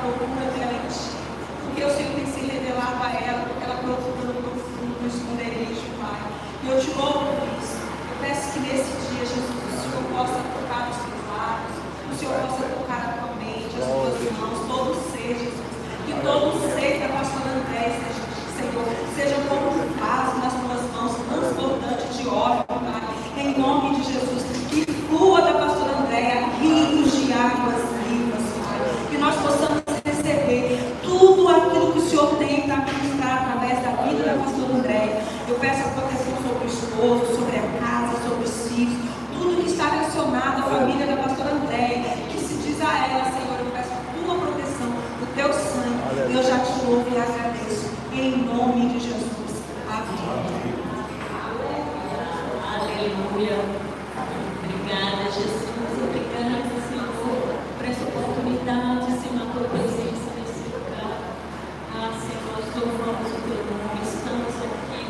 procura dela em ti. Porque o Senhor tem se revelado a ela, porque ela procura no profundo, no esconderijo, Pai. E eu te louvo por isso. Eu peço que nesse dia, Jesus, o Senhor possa tocar os seus lábios, o Senhor possa tocar a tua mente, as tuas mãos, todo o ser, Jesus. Que todo o ser da pastora Andréia, Senhor, seja como um vaso nas tuas mãos, transbordante de óleo, Pai. Em nome de Jesus, que flua da pastora Andréia rios de águas vivas, Pai. Que nós possamos receber tudo aquilo que o Senhor tem para ministrar através da vida da pastora Andréia. Eu peço a proteção sobre o esposo, sobre a casa, sobre os filhos, tudo que está relacionado à família da pastora Andréia, que se diz a ela, Senhor, eu peço a tua proteção, o teu sangue, e eu já te louvo e agradeço, em nome de Jesus. Amém. Aleluia. Obrigada, Jesus. Obrigada, Senhor, por essa oportunidade, Senhor, a tua presença nesse lugar. Senhor, nós louvamos o teu nome. Estamos aqui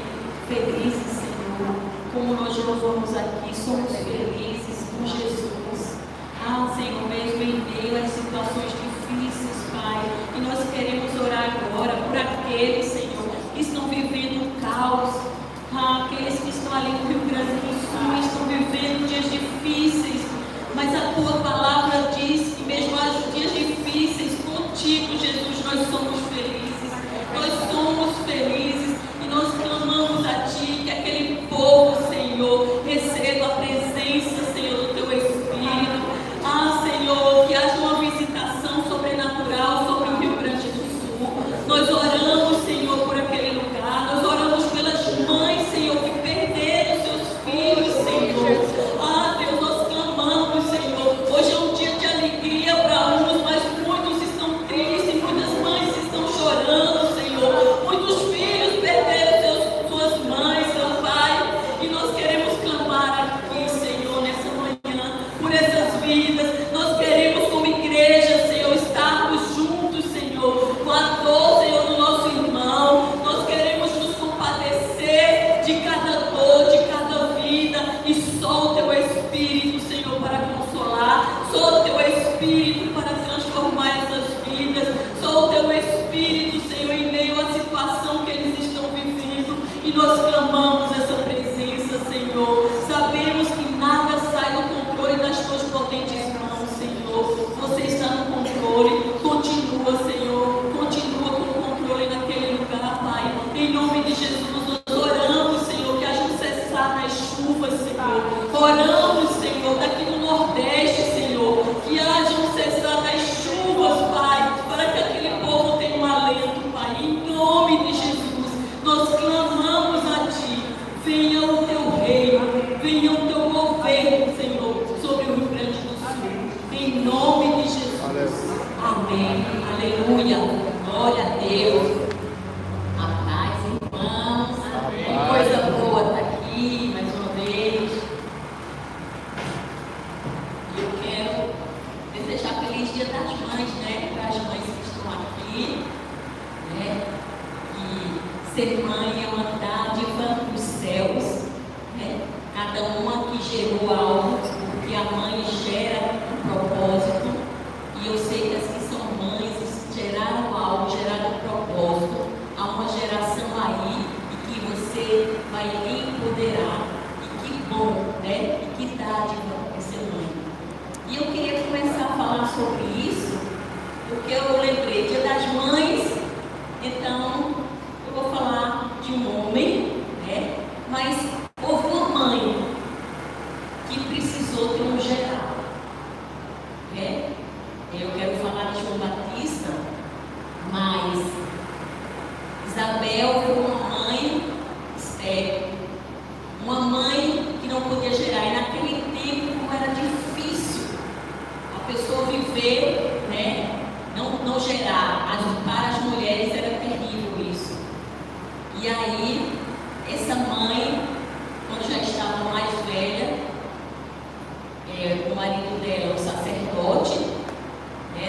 felizes, Senhor. Como nós louvamos aqui, somos felizes com Jesus. Senhor, mesmo em meio às situações difíceis, Pai. E nós queremos orar agora por aqueles, Senhor, que estão vivendo um caos. Aqueles que estão ali no Rio Grande do Sul estão vivendo dias difíceis, mas a tua palavra diz que mesmo os dias difíceis contigo, Jesus, nós somos felizes. Nós somos felizes e nós clamamos a ti que aquele povo, Senhor, receba a presença, Senhor, do teu Espírito. Senhor, que haja uma visitação sobrenatural sobre o Rio Grande do Sul. Nós oramos, Senhor, por aquele lugar. Nós oramos pelas mães, Senhor, que perderam seus filhos, Senhor. Deus, nós clamamos, Senhor. Hoje é um dia de alegria para uns, mas muitos estão tristes, muitas mães estão chorando, Senhor. Muitos filhos perderam suas mães, seu pai. E nós queremos clamar aqui, Senhor, nessa manhã, por essas vidas. Nós queremos, como igreja, Senhor, estarmos juntos, Senhor, com a dor, Senhor, do nosso irmão. Nós queremos nos compadecer de cada dor, de cada vida, e só o teu Espírito, Senhor, para consolar, só o teu Espírito para transformar essas vidas, só o teu Espírito, Senhor, em meio à situação que eles estão vivendo, e nós clamamos essa presença, Senhor. Sabemos que nada sai do controle das tuas potentes mãos, Senhor. Você está no controle, continua, Senhor, continua com o controle naquele lugar, Pai. Em nome de Jesus, nós oramos, Senhor, que haja um cessar nas chuvas, Senhor. Oramos, Senhor, daqui no Nordeste, Senhor, que haja um cessar nas chuvas, Pai, para que aquele povo tenha um alento, Pai. Em nome de Jesus, nós clamamos a Ti. Venha o Teu reino, venha o Teu governo, Senhor, sobre o Rio Grande do Sul. Em nome de Jesus. Amém. Aleluia. Glória a Deus. A paz, irmãos. Que coisa boa estar aqui mais uma vez. E eu quero desejar feliz Dia das Mães, né? Para as mães que estão aqui, né? E ser mãe é uma dádiva dos céus, né? Cada uma que gerou algo, porque a mãe gera um propósito. E eu sei que as que são mães geraram algo, geraram um propósito. Há uma geração aí e que você vai empoderar. E que bom, né? E que dádiva é ser mãe. E eu queria começar a falar sobre isso, porque eu lembrei Dia das Mães, então eu vou falar de um homem, né? Mas houve uma mãe que precisou ter um geral, né? Eu quero falar de João Batista, mas Isabel foi uma mãe estéril, uma mãe que não podia gerar. E naquele tempo, como era difícil a pessoa viver, né? Não gerar. Para as mulheres era terrível isso. E aí, essa mãe, quando já estava mais velha, o marido dela, o sacerdote,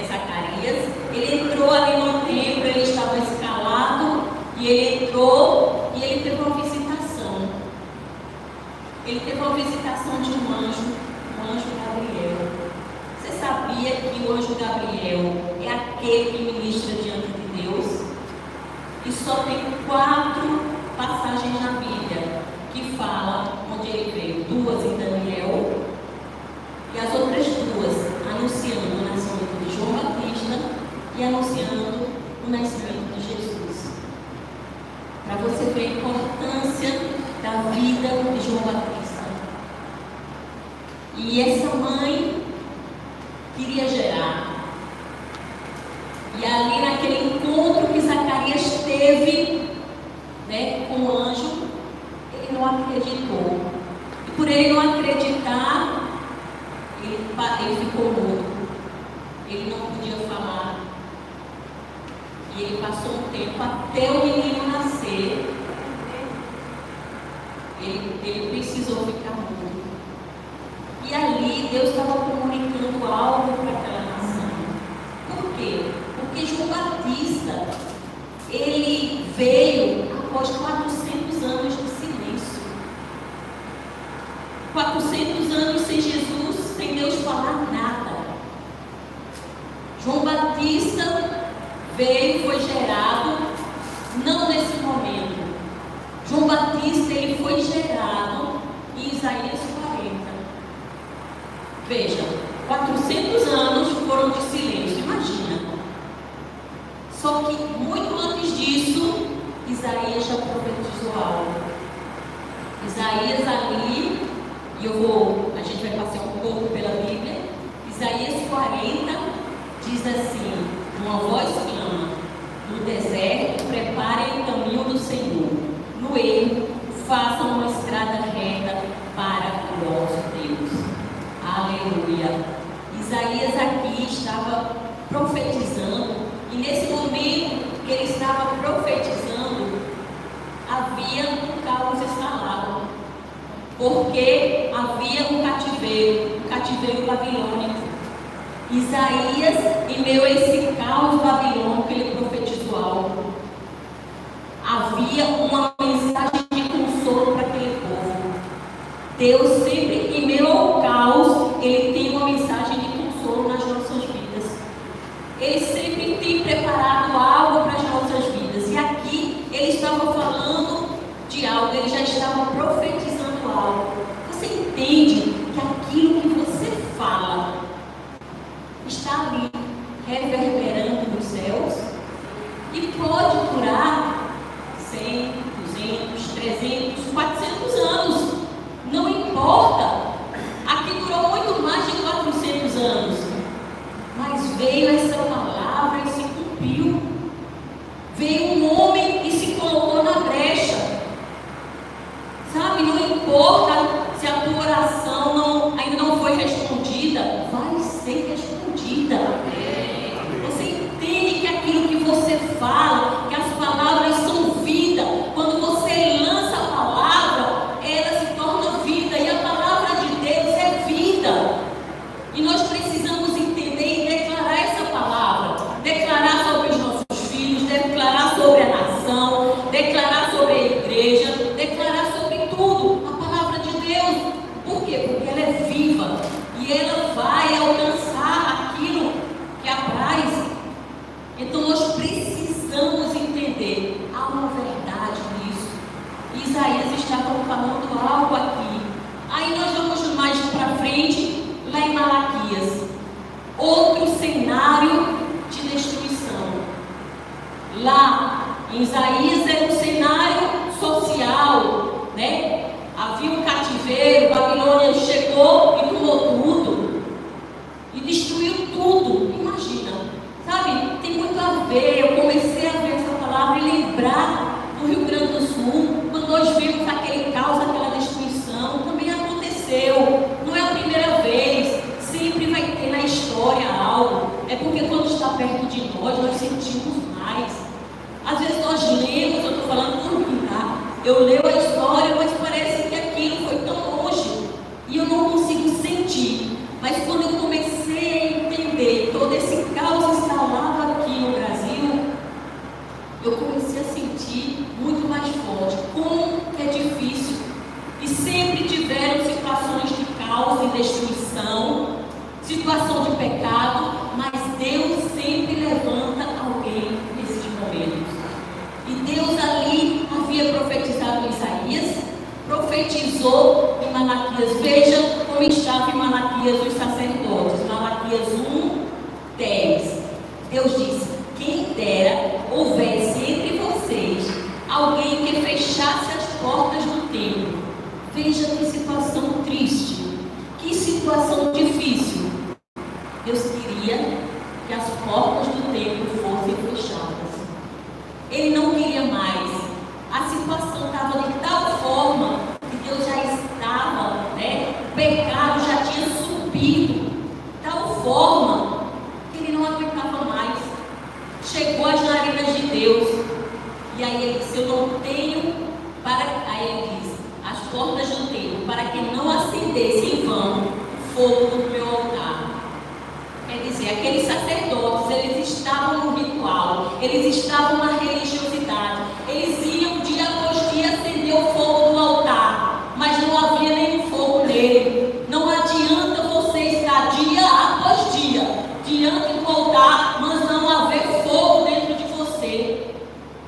Zacarias, ele entrou ali no templo, ele estava escalado, e ele entrou e ele teve uma visitação. Ele teve uma visitação de um anjo Gabriel. Você sabia que o anjo Gabriel, é aquele que ministra diante de Deus. E só tem 4 passagens na Bíblia que falam onde ele veio. 2 em Daniel e as outras 2 anunciando o nascimento de João Batista e anunciando o nascimento de Jesus. Para você ver a importância da vida de João Batista. E essa mãe queria gerar. E ali naquele encontro que Zacarias teve, né, com o anjo, ele não acreditou. E por ele não acreditar, ele ficou mudo. Ele não podia falar. E ele passou um tempo até o menino nascer. Ele precisou ficar mudo. E ali Deus estava comunicando algo para aquela nação. Por quê? Porque João Batista, ele veio após 400 anos de silêncio. 400 anos sem Jesus, sem Deus falar nada. João Batista veio, foi gerado, não nesse momento. João Batista, ele foi gerado em Isaías 40. Veja, 400 anos foram de silêncio, imagina. Só que muito antes disso, Isaías já profetizou algo. Isaías ali, e a gente vai passar um pouco pela Bíblia. Isaías 40 diz assim: uma voz clama no deserto, preparem o caminho do Senhor. No erro, façam uma estrada reta para o nosso Deus. Aleluia. Isaías aqui estava profetizando, e nesse momento que ele estava profetizando, havia um caos instalado, porque havia um cativeiro babilônico. Isaías, em meio a esse caos babilônico, ele profetizou algo. Havia uma mensagem de consolo para aquele povo. Deus sempre, em meio ao caos, ele tem uma mensagem de consolo nas nossas vidas. Ele sempre tem preparado algo para as nossas vidas. E aqui ele estava falando de algo, ele já estava profetizando algo. Você entende que aquilo que você fala está ali reverberando nos céus e pode durar 100, 200, 300, 400 anos. Não importa. Aqui durou muito mais de 400 anos. Mas veio essa palavra e se cumpriu. Veio um homem e se colocou na brecha. Sabe, não importa se a tua oração ainda não foi respondida, vai ser respondida. Você entende que aquilo que você fala, que as palavras são vida. Quando você lança a palavra, ela se torna vida. E a palavra de Deus é vida. E nós precisamos entender e declarar essa palavra. Declarar sobre os nossos filhos, declarar sobre a nação, declarar sobre a igreja, declarar sobre tudo a palavra de Deus. Por quê? Porque ela é viva e ela vai alcançar aquilo que apraz. Então nós precisamos entender, há uma verdade nisso. Isaías estava falando algo aqui. Aí nós vamos mais para frente, lá em Malaquias, outro cenário de destruição. Lá em Isaías era um cenário social, né? Havia um cativeiro, Babilônia chegou e tomou tudo e destruiu tudo. Imagina, sabe? Tem muito a ver. Eu comecei a ver essa palavra e lembrar do Rio Grande do Sul, quando nós vimos aquele caos, aquela destruição. Também aconteceu, não é a primeira vez, sempre vai ter na história algo. É porque quando está perto de nós sentimos mais. Às vezes nós lemos, eu estou falando por mim, tá? Eu leio a história, mas parece que aquilo foi tão longe e eu não consigo sentir. Mas quando eu comecei a entender todo esse caos instalado aqui no Brasil, eu comecei a sentir muito mais forte como é difícil. E sempre tiveram situações de caos e destruição, situação de pecado, mas Deus sempre profetizou em Malaquias. Veja como estava em Malaquias os sacerdotes. Malaquias 1:10. Deus disse: quem dera houvesse entre vocês alguém que fechasse as portas do templo. Veja que situação triste, que situação difícil. Deus queria que as portas do templo fossem fechadas. Ele não queria mais. A situação estava de tal forma que Deus já estava, o pecado já tinha subido, de tal forma que ele não aguentava mais. Chegou às narinas de Deus. E aí ele disse: eu não tenho para. Aí ele diz: as portas do templo, para que não acendesse em vão o fogo do meu altar. Quer dizer, aqueles sacerdotes, eles estavam no ritual, eles estavam na religiosidade, eles iam dia após dia acender o fogo do altar, mas não havia nenhum fogo nele. Não adianta você estar dia após dia diante do altar, mas não haver fogo dentro de você,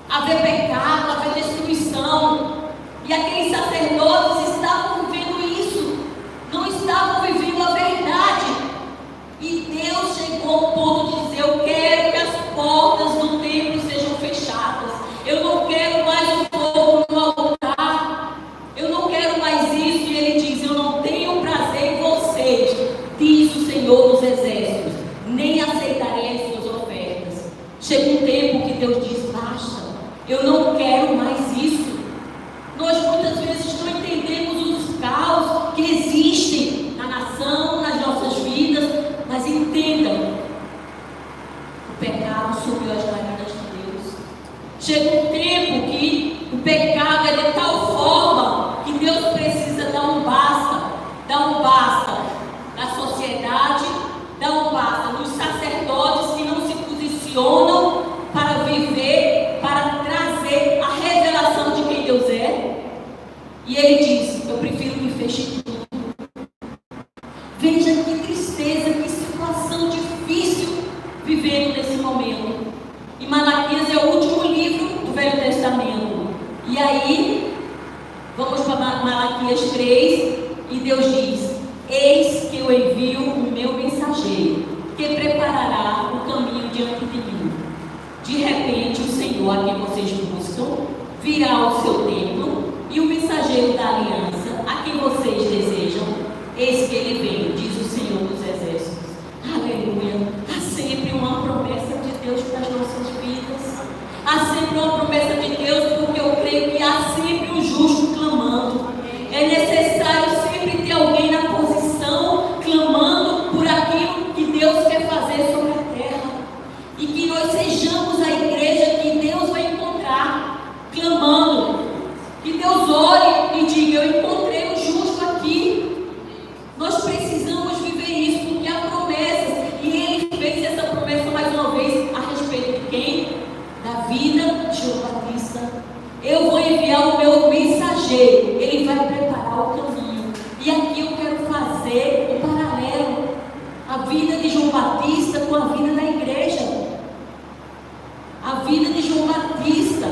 haver pecado, haver destruição. E aqueles sacerdotes estavam vivendo isso, não estavam vivendo a verdade. E Deus chegou ao ponto de dizer: eu quero que as portas do templo sejam fechadas. Eu não quero mais o fogo no altar. Eu não quero mais isso. E ele diz: eu não tenho prazer em vocês, diz o Senhor dos Exércitos, nem aceitarei as suas ofertas. Chega um tempo que Deus diz: basta, eu não quero mais isso. Nós muitas vezes não entendemos os caos que existem na nação, nas nossas vidas. Mas entendam, o pecado subiu às narinas de Deus. Chega um tempo que o pecado é de tal forma que Deus precisa dar um basta na sociedade, dar um basta nos sacerdotes que não se posicionam para viver, para trazer a revelação de quem Deus é. E ele diz: eu prefiro que feche tudo. Veja que tristeza, que situação difícil vivendo nesse momento. E Malaquias é o último livro do Velho Testamento. E aí, vamos para Malaquias 3, e Deus diz: eis que eu envio o meu mensageiro, que preparará o caminho diante de mim. De repente, o Senhor a quem vocês buscam virá ao seu templo, e o mensageiro da aliança a quem vocês desejam, eis que ele vem, diz o Senhor dos Exércitos. Aleluia. Há sempre uma promessa de Deus para as nossas vidas. Há sempre uma promessa de Deus, porque eu creio que há sempre um justo clamando. É necessário sempre ter alguém na posição clamando por aquilo que Deus quer fazer sobre a terra. E que nós sejamos a igreja que Deus vai encontrar clamando. Que Deus ore e diga: eu encontrei o justo aqui. Nós precisamos viver isso, porque há promessas, e ele fez essa promessa mais uma vez a respeito de quem? Da vida de João Batista. Eu vou enviar o meu mensageiro, ele vai preparar o caminho. E aqui eu quero fazer um paralelo: a vida de João Batista com a vida da igreja. A vida de João Batista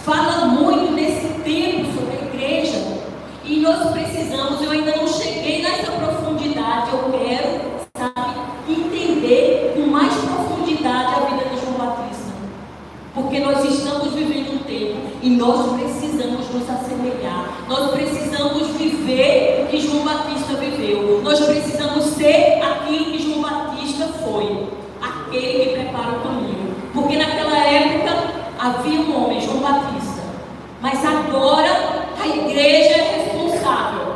fala muito nesse tempo sobre a igreja. E nós precisamos, eu ainda não cheguei nessa profundidade, eu quero, entender com mais profundidade a vida de João Batista. Porque nós estamos vivendo um tempo e nós precisamos nos assemelhar. Nós precisamos viver o que João Batista viveu. Nós precisamos ser aquilo que João Batista foi, aquele que prepara o caminho. Porque naquela época havia um homem, João Batista, mas agora a igreja é responsável.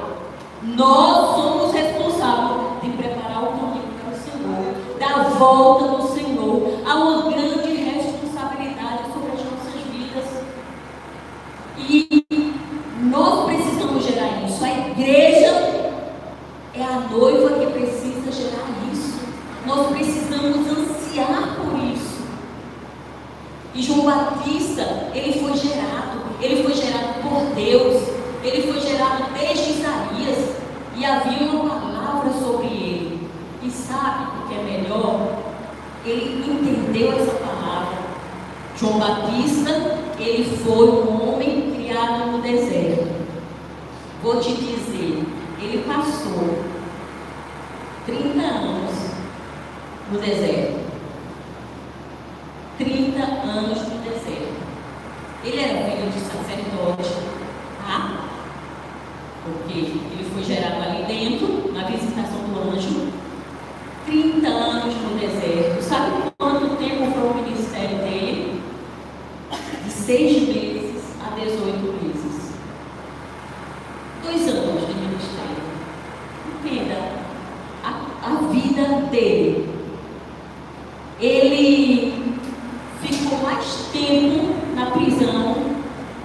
Nós somos responsáveis de preparar o caminho para o Senhor, da volta do Senhor. Há uma grande responsabilidade sobre as nossas vidas. E nós precisamos gerar isso. A igreja é a noiva que precisa gerar isso. Nós precisamos ansiar por isso. E João Batista, ele foi gerado por Deus, ele foi gerado desde Isaías, e havia uma palavra sobre ele. E sabe o que é melhor? Ele entendeu essa palavra. João Batista, ele foi um homem criado no deserto. vou te dizer, ele passou 30 anos no deserto. 30 anos no deserto. Ele era filho de sacerdote, tá? Porque ele foi gerado ali dentro, na visitação do anjo. 30 anos no deserto. Sabe quanto tempo foi o ministério dele? De 6 meses a 18 meses. 2 anos de ministério. Entenda, a vida dele. Ele ficou mais tempo na prisão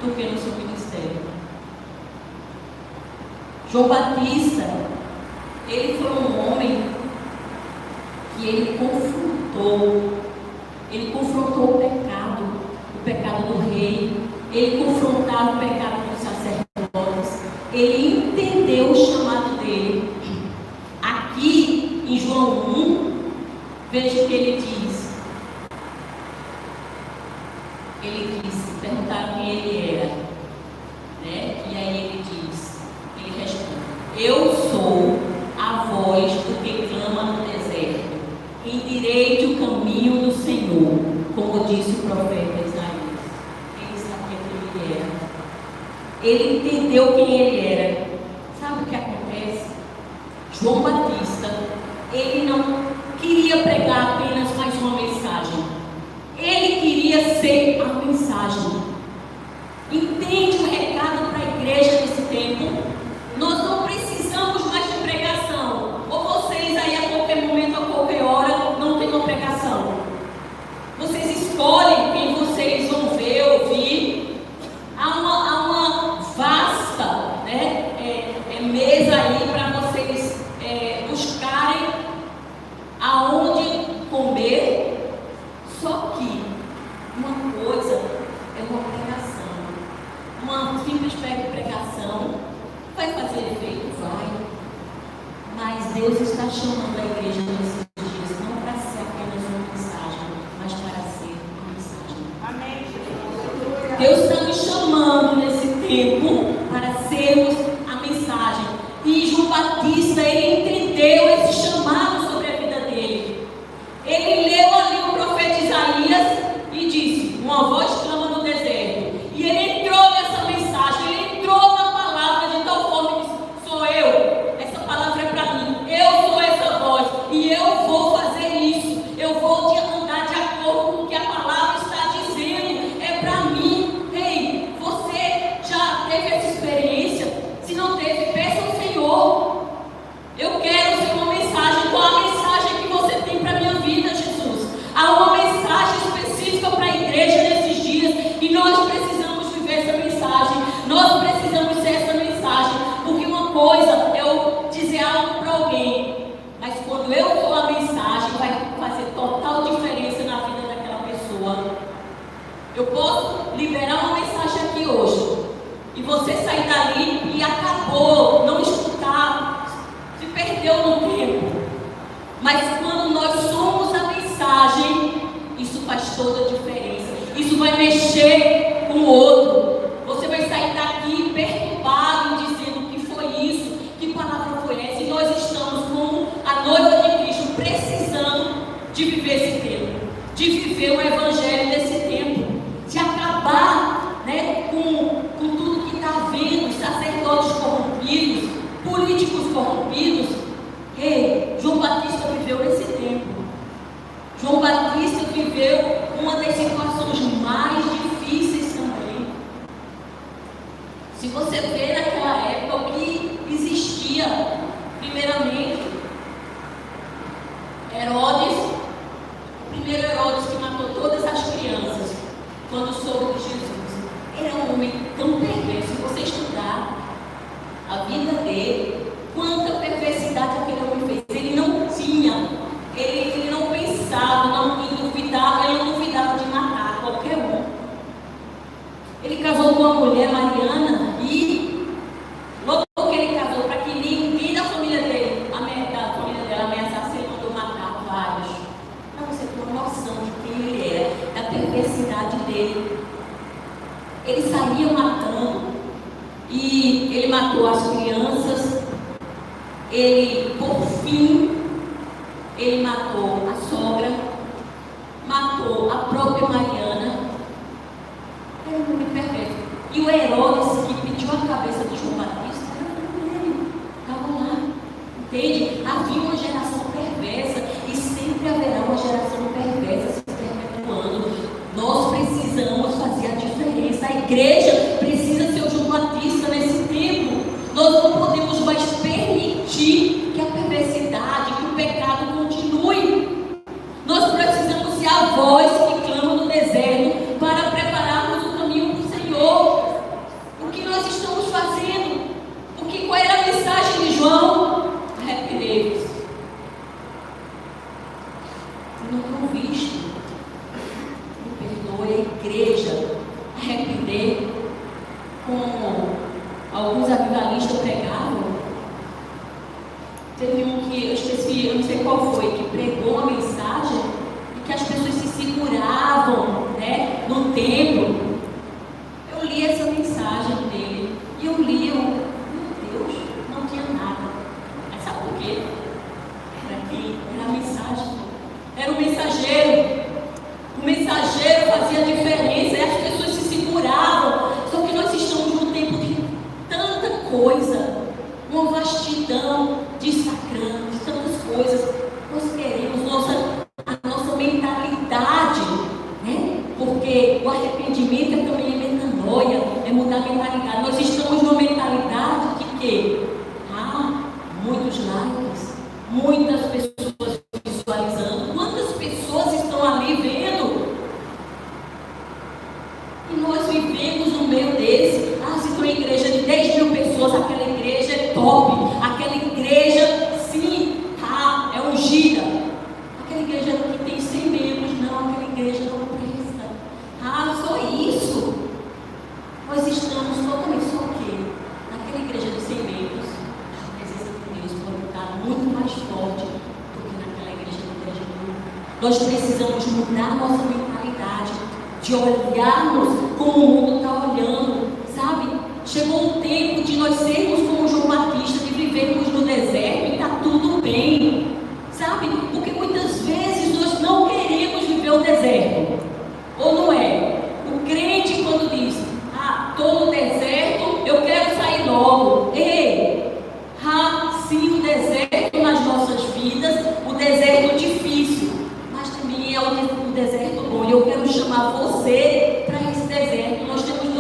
do que no seu ministério. João Batista, ele foi um homem que ele confrontou o pecado do rei, ele confrontava o pecado dos sacerdotes, ele entendeu o chamado dele. Aqui em João 1, veja o que ele diz. Ele disse, perguntaram quem ele era, né? E aí ele responde: eu sou a voz do que clama no deserto, endireite o caminho do Senhor, como disse o profeta Isaías. Ele sabia quem ele era, ele entendeu quem ele era. Sabe o que acontece? João Batista, ele não queria pregar apenas mais uma mensagem, ele queria ser a mensagem. Entende o recado para a igreja nesse tempo? Nós não precisamos mais de pregação. Ou vocês aí a qualquer momento, a qualquer hora, não tem uma pregação. Vocês escolhem quem vocês vão ver, ouvir. Há uma vasta, né, mesa aí para vocês buscarem aonde comer. Só que uma coisa é uma pregação. Uma simples pregação vai fazer efeito? Vai. Mas Deus está chamando a igreja nesses dias não para ser apenas uma mensagem, mas para ser uma mensagem. Amém. Deus está nos chamando nesse tempo para sermos a mensagem. E João Batista, ele entendeu esse chamado sobre a vida dele. Ele leu ali o profeta Isaías e disse: uma voz clama no deserto. E ele entrou nessa mensagem, ele entrou na palavra de tal forma que disse: sou eu, essa palavra é para mim, eu sou essa voz, e eu vou fazer isso, eu vou andar de acordo com o que a palavra está dizendo, é para mim. Ei, você já teve essa experiência? Se não teve, peça ao Senhor: eu quero ser uma mensagem. Qual a mensagem que você tem para a minha vida, Jesus? Há uma mensagem específica para a igreja nesses dias, e nós precisamos viver essa mensagem, nós precisamos ser essa mensagem, porque uma coisa é eu dizer algo para alguém, mas quando eu for a mensagem, vai fazer total diferença na vida daquela pessoa. Eu posso liberar uma mensagem aqui hoje, e você sair dali e acabou, não escutar, se perdeu no tempo. Mas quando nós somos a mensagem, isso faz toda a diferença. Isso vai mexer com o outro. Você vai sair daqui perturbado, dizendo: que foi isso? Que palavra foi essa? E nós estamos, como a noiva de Cristo, precisando de viver esse tempo, de viver o evangelho desse tempo, de acabar, né, com tudo que está havendo, sacerdotes corrompidos, políticos corrompidos. Ei, João Batista viveu esse tempo. João Batista viveu uma das situações mais difíceis também. Se você vê naquela época o que existia, primeiramente, Herodes, o primeiro Herodes que matou todas as crianças, quando soube de Jesus, era um homem tão perverso. Se você estudar a vida dele, quanta perversidade aquele homem fez. Ele não tinha, ele não pensava, ele não duvidava de matar qualquer um. Ele casou com uma mulher, Mariana, e logo que ele casou, para que ninguém da família dele ameaçasse, ele mandou matar vários. Para você ter uma noção de quem ele era, da perversidade dele. Ele saía matando, e e ele matou as crianças. Ele, por fim, ele matou a sogra, matou a própria Mariana. Era um homem perverso. E o Herodes que pediu a cabeça de João Batista era ele, estava lá. Entende? Havia uma geração perversa e sempre haverá uma geração perversa se perpetuando. Nós precisamos fazer a diferença. A igreja precisa ser o João Batista nesse tempo. Nós não podemos mais permitir que a perversidade, que o pecado continue. Nós precisamos ser a voz que clama no deserto para prepararmos o caminho para o Senhor. O que nós estamos fazendo? Qual era a mensagem de João? Arrependei-vos. Não conviste. Não perdoe a igreja. Arrepender, como alguns avivalistas pregavam. Teve um que eu esqueci, eu não sei qual foi, que pregou uma mensagem e que as pessoas se seguravam, né, no templo. Eu li essa mensagem dele e eu li, meu Deus, não tinha nada. Mas sabe por quê? Era a mensagem. Era o mensageiro. O mensageiro fazia diferença e as pessoas se seguravam. Só que nós estamos num tempo de tanta coisa, uma vastidão de Instagram, de tantas coisas. Nós queremos a nossa mentalidade, né? Porque o arrependimento também é metanoia, é mudar a mentalidade. Nós estamos numa mentalidade de quê? Muitos likes, muitas pessoas visualizando. Quantas pessoas estão ali vendo? E nós vivemos no meio desse. Se tem uma igreja de 10 mil pessoas, aquela igreja é top. Aquela igreja, sim, é ungida. Aquela igreja que tem 100 membros, não, aquela igreja não presta. Só isso. Nós estamos totalmente só o quê? Naquela igreja de 100 membros, a presença de Deus pode estar muito mais forte do que naquela igreja de 10 mil. Nós precisamos mudar a nossa mentalidade, de olharmos como o mundo está olhando, sabe? Chegou um tempo de nós sermos como João Batista, de vivermos no deserto e está tudo bem, sabe? Porque muitas vezes nós não queremos viver o deserto, ou não é? O crente quando diz, estou no deserto, eu quero sair logo. Sim, o deserto nas nossas vidas, o deserto difícil, mas também é o deserto bom. E eu quero chamar você para esse deserto. Nós temos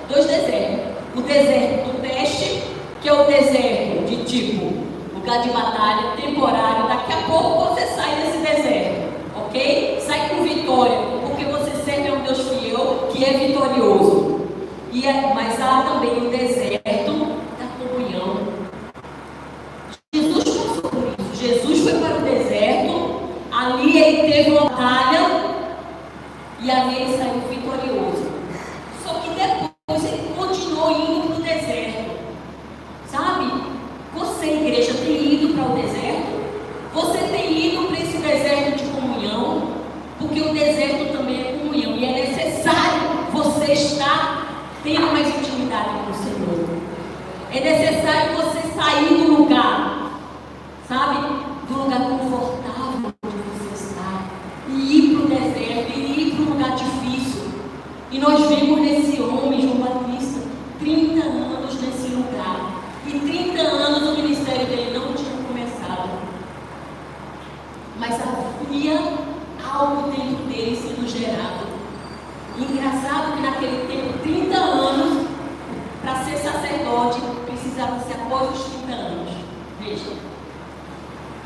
dois desertos. O deserto do teste, que é o deserto de tipo, lugar de batalha, temporário. Daqui a pouco você sai desse deserto, ok? Sai com vitória, porque você serve a um Deus fiel, que é vitorioso. Mas há também o deserto da comunhão. Jesus passou por isso. Jesus foi para o deserto, ali ele teve uma batalha e ali ele saiu vitorioso. Só que depois ele continuou indo para o deserto. Sabe? Você, igreja, tem ido para o deserto? Você tem ido para esse deserto de comunhão? Porque o deserto também é comunhão e é necessário você estar tendo mais intimidade com o Senhor. É necessário você sair do lugar, sabe? Do lugar confortável onde você está e ir para o deserto, e ir para um lugar difícil. E nós vemos nesse homem, João Batista, 30 anos nesse lugar. E 30 anos o ministério dele não tinha começado. Mas havia algo dentro dele sendo gerado. Engraçado que naquele tempo, 30 anos, para ser sacerdote, precisava ser após os 30 anos. Veja.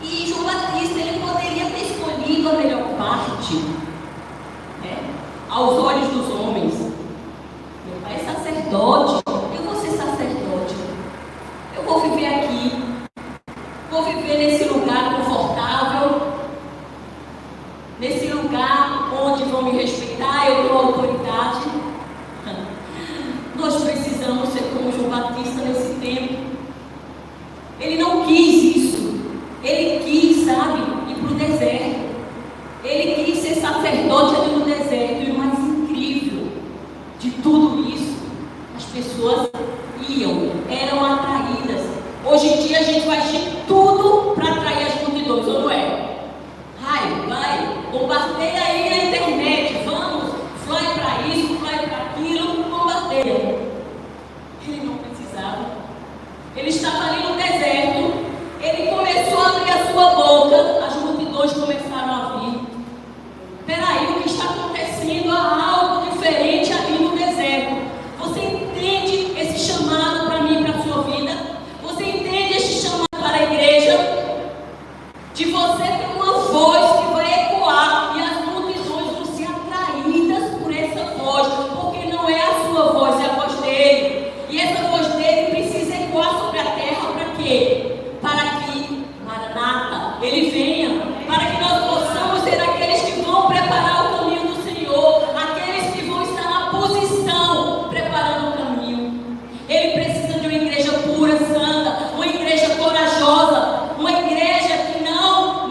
E João Batista, ele poderia ter escolhido a melhor parte, né? Aos olhos dos homens. Meu pai é sacerdote, eu vou ser sacerdote. Eu vou viver aqui, vou viver nesse lugar confortável, nesse lugar onde vão me respeitar, eu dou autoridade. Nós precisamos ser como João Batista nesse tempo. Ele não quis isso. Ele quis, sabe, ir para o deserto. Ele quis ser sacerdote ali no deserto. E o mais incrível de tudo isso, as pessoas iam Ele estava ali no deserto, ele começou a abrir a sua boca, as multidões começaram a vir. Peraí, o que está acontecendo? Há algo diferente ali no deserto. Você entende esse chamado para mim e para a sua vida? Você entende esse chamado para a igreja? De você ter uma voz que vai ecoar e as multidões vão ser atraídas por essa voz, porque não é a sua voz, é a voz dele. E essa voz dele precisa ecoar sobre a terra para quê? Para que, Maranata, ele venha, para que nós possamos ser aqueles que vão preparar o caminho do Senhor, aqueles que vão estar na posição preparando o caminho. Ele precisa de uma igreja pura, santa, uma igreja corajosa, uma igreja que não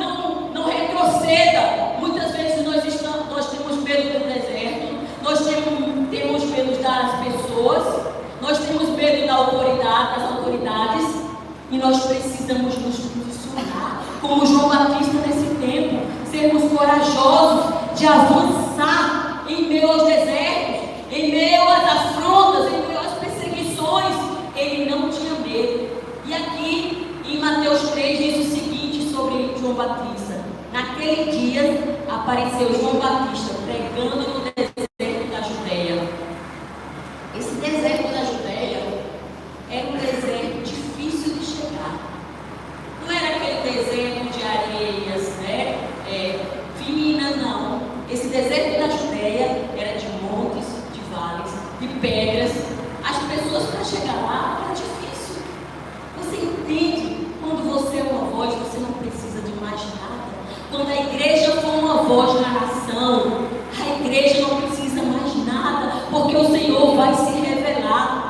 retroceda. Muitas vezes nós temos medo do deserto, nós temos medo das pessoas, nós temos medo das autoridades, e nós precisamos nos posicionar como João Batista nesse tempo, sermos corajosos de avançar em meio aos desertos, em meio às afrontas, em meio às perseguições. Ele não tinha medo. E aqui em Mateus 3 diz o seguinte sobre João Batista: naquele dia apareceu João Batista pregando no deserto da Judéia. Esse deserto da Judéia era um deserto difícil de chegar. Não era aquele deserto de areias, né? Finas, não. Esse deserto da Judéia era de montes, de vales, de pedras. As pessoas para chegar lá era difícil. Você entende? Quando você é uma voz, você não precisa de mais nada. Quando a igreja for uma voz na nação, a igreja não precisa mais nada, porque o Senhor vai se revelar.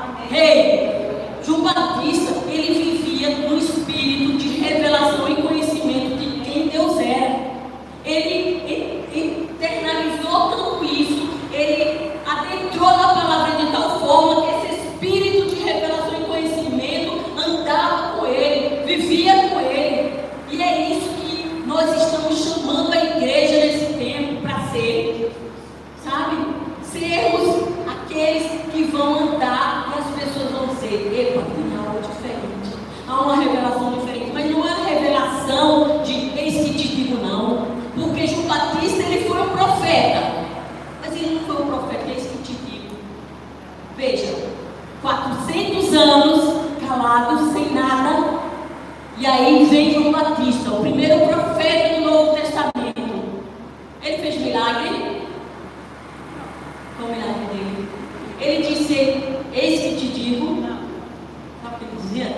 João Batista, ele vivia no espírito de revelação e conhecimento de quem Deus era. Ele internalizou tudo isso, ele adentrou na palavra de tal forma que esse espírito de revelação e conhecimento andava com ele, vivia com ele. E é isso que nós estamos chamando a igreja nesse tempo para ser, sabe? Sermos aqueles que vão andar e as pessoas vão dizer: epa, tem algo diferente, há uma revelação diferente. Mas não é uma revelação de eis que te digo, não, porque João Batista, ele foi um profeta, mas ele não foi um profeta eis que te digo. Veja, 400 anos calado, sem nada, e aí vem João Batista, o primeiro profeta do Novo Testamento. Ele fez milagre? Qual o milagre dele? Ele disse: eis que te digo. Sabe o que ele dizia?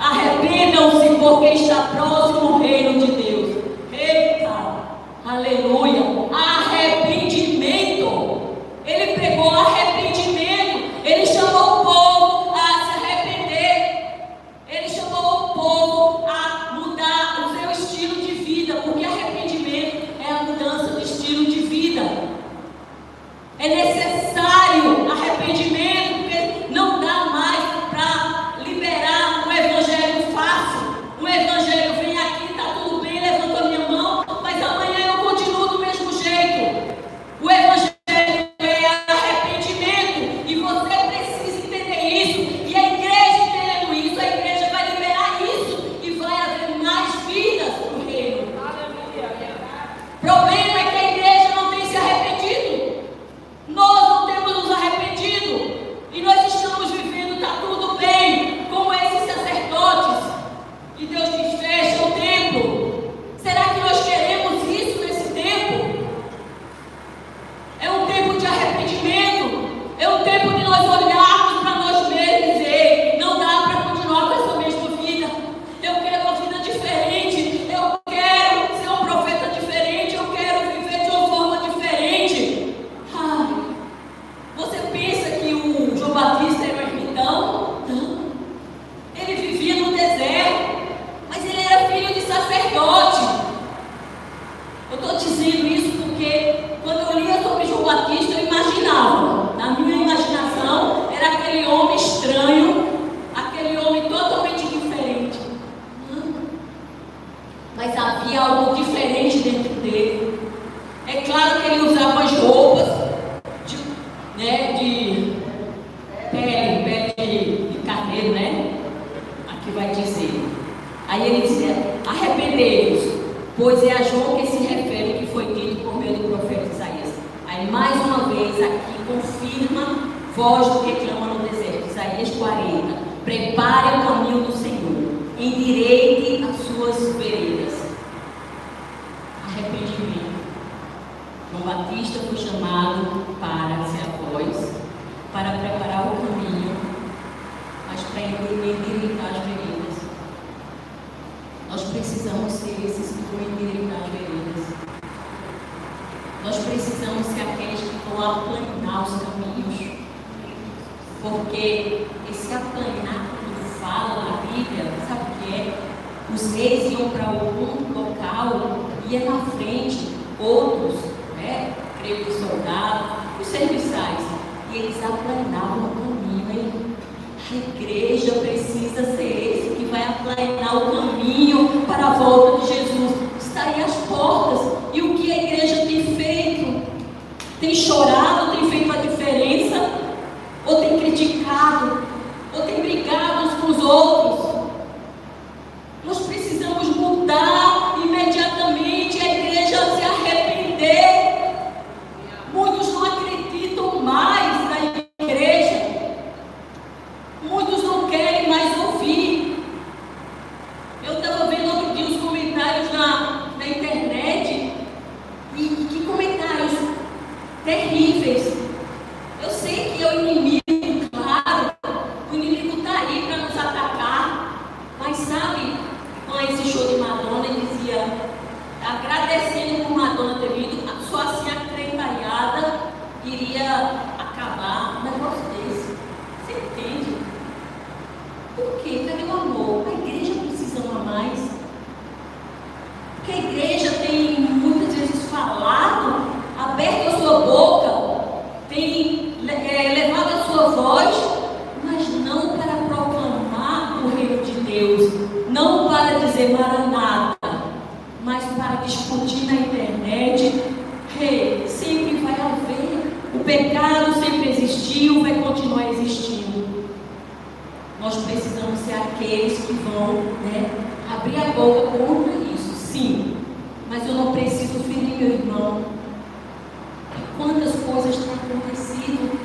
Arrependam-se, porque está próximo o reino de Deus. Eita, aleluia, arrependimento. Ele pregou arrependimento. Ele chamou o povo a se arrepender. Ele chamou o povo a mudar o seu estilo de vida, porque arrependimento é a mudança de estilo de vida. É necessário arrependimento, porque não dá mais para liberar um evangelho fácil. Um evangelho: vem aqui, está tudo bem, levanta a minha mão, mas amanhã eu continuo do mesmo jeito. O evangelho é arrependimento, e você precisa entender isso. E a igreja entendendo isso, a igreja vai liberar isso, e vai haver mais vidas no reino. O problema é que a igreja não tem se arrependido. Nós não temos nos arrependido, e nós estamos vivendo, está tudo bem, como esses sacerdotes, e Deus diz: fecha o templo. Será que nós queremos isso nesse tempo? É um tempo de arrependimento, é um tempo de nós olharmos para nós mesmos e dizer: não dá para continuar com essa mesma vida, eu quero uma vida diferente, eu quero ser um profeta diferente, eu quero viver de uma forma diferente. Você pensa que o João Batista era um ermitão? Não. Ele vivia no deserto, mas ele era filho de sacerdote. Eu estou dizendo isso porque quando eu lia sobre João Batista, eu imaginava, na minha imaginação, era aquele homem estranho, aquele homem totalmente diferente. Não. Mas havia algo diferente dentro dele. É claro que ele usava as roupas de pele de carneiro, né? que vai dizer. Aí ele diz: arrependei-vos, pois é a João que se refere o que foi dito por meio do profeta Isaías. Aí mais uma vez aqui confirma voz do que clama no deserto. Isaías 40. Prepare o caminho do Senhor, endireite as suas veredas. Arrependimento. João Batista foi chamado para ser a voz, para preparar o caminho, mas para endireitar as veredas. Nós precisamos ser esses que vão endireitar as veredas. Nós precisamos ser aqueles que vão aplanar os caminhos. Porque esse aplanar que fala na Bíblia, sabe o que é? Os reis iam para algum local, ia na frente, outros, creio que soldados, os serviçais, e eles aplanavam o caminho. A igreja precisa ser esse que vai aplanar o caminho para a volta de Jesus. Está aí às portas. E o que a igreja tem feito? Tem chorado, tem feito a diferença? Ou tem criticado? Ou tem brigado uns com os outros? Nós precisamos mudar imediatamente a igreja se arrepender. Muitos não acreditam mais na igreja. Muitos não querem mais ouvir. Eu estava vendo outro dia os comentários na internet. E que comentários terríveis. Eu sei que é o inimigo, claro. O inimigo está aí para nos atacar. Mas sabe, com esse show de Madonna, ele dizia, agradecendo por Madonna ter vindo, só assim a crencaiada iria acabar. Um negócio desse. Você entende? Por quê? Cadê o amor? A igreja precisa amar mais. Porque a igreja tem muitas vezes falado, aberto a sua boca, tem levado a sua voz, mas não para proclamar o reino de Deus, não para dizer Maranata, mas para discutir na internet. Sempre vai haver, o pecado sempre existiu, vai continuar existindo. Nós precisamos ser aqueles que vão abrir a boca contra isso, sim, mas eu não preciso ferir meu irmão. E quantas coisas têm acontecido?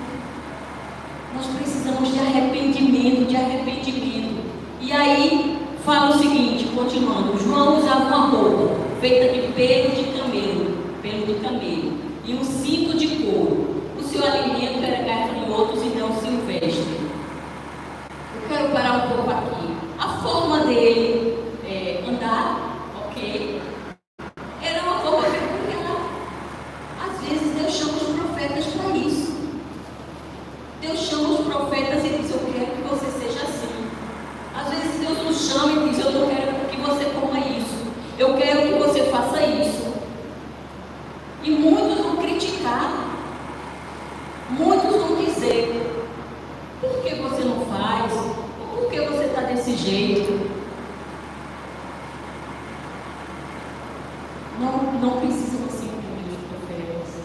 Nós precisamos de arrependimento, E aí fala o seguinte, continuando: João usava uma roupa feita de pelo de camelo, e um cinto de couro. O seu alimento era gafanhotos e não silvestre. Eu quero parar um pouco aqui. A forma dele andar, ok? Era uma forma peculiar. Às vezes Deus chama os profetas para isso. Deus chama os profetas e diz: eu quero que você seja assim. Às vezes Deus nos chama e diz: eu não quero que você coma isso. Eu quero que você faça isso. E muitos vão criticar. Muitos vão dizer: por que você não faz? Ou por que você está desse jeito? Não precisam assim ouvir os profetas.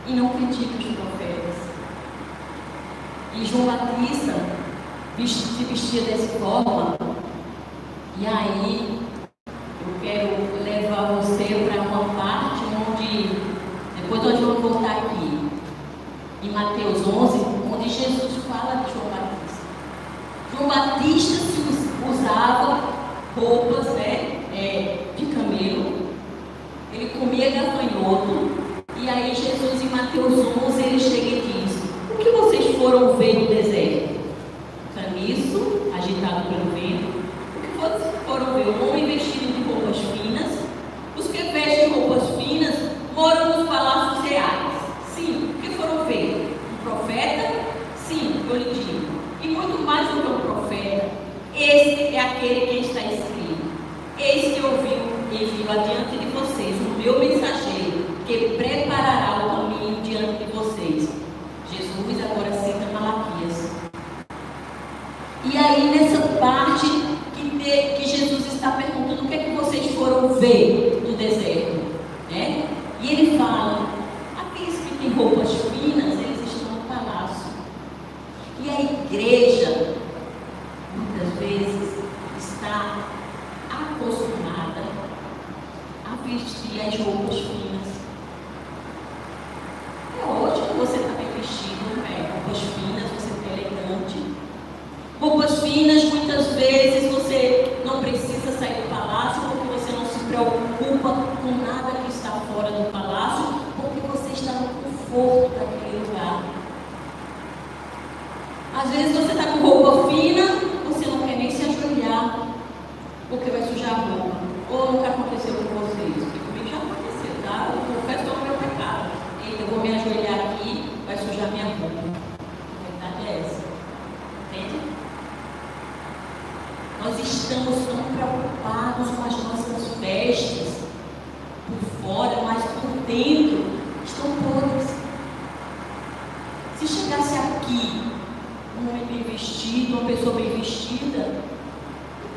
E não critique os profetas. E João Batista se vestia dessa forma. E aí eu quero levar você para uma parte onde, depois nós vamos voltar aqui, em Mateus 11, onde Jesus fala de João Batista. João Batista usava roupas de camelo, ele comia gafanhoto, e aí Jesus, em Mateus 11, ele chega e diz: o que vocês foram ver no deserto? Caniço, agitado pelo vento. O que vocês foram ver? Um homem vestido de roupas finas. Os que vestem roupas finas moram nos palácios reais. Sim, o que foram ver? Um profeta? Sim, eu lhe digo. E muito mais do que um profeta. Esse é aquele que está escrito: eis que eu envio adiante de vocês o meu mensageiro, que preparará o caminho diante de vocês. Jesus agora cita Malaquias. E aí nessa parte que Jesus está perguntando: o que é que vocês foram ver no deserto? E ele fala: aqueles que têm roupas finas, eles estão no palácio. E a igreja, muitas vezes, acostumada a vestir as roupas finas. É ótimo você estar bem vestido, roupas finas, você está elegante. Roupas finas, muitas vezes você não precisa sair do palácio porque você não se preocupa com nada que está fora do palácio, porque você está no conforto daquele lugar. Às vezes você está com roupa fina, você não quer nem se ajoelhar, porque vai sujar a roupa. Ou nunca aconteceu com vocês? Porque comigo já aconteceu, tá? Eu confesso que é o meu pecado. Eita, eu vou me ajoelhar aqui, vai sujar minha roupa. A verdade é essa. Entende? Nós estamos tão preocupados com as nossas vestes por fora, mas por dentro estão podres. Se chegasse aqui um homem bem vestido, uma pessoa bem vestida,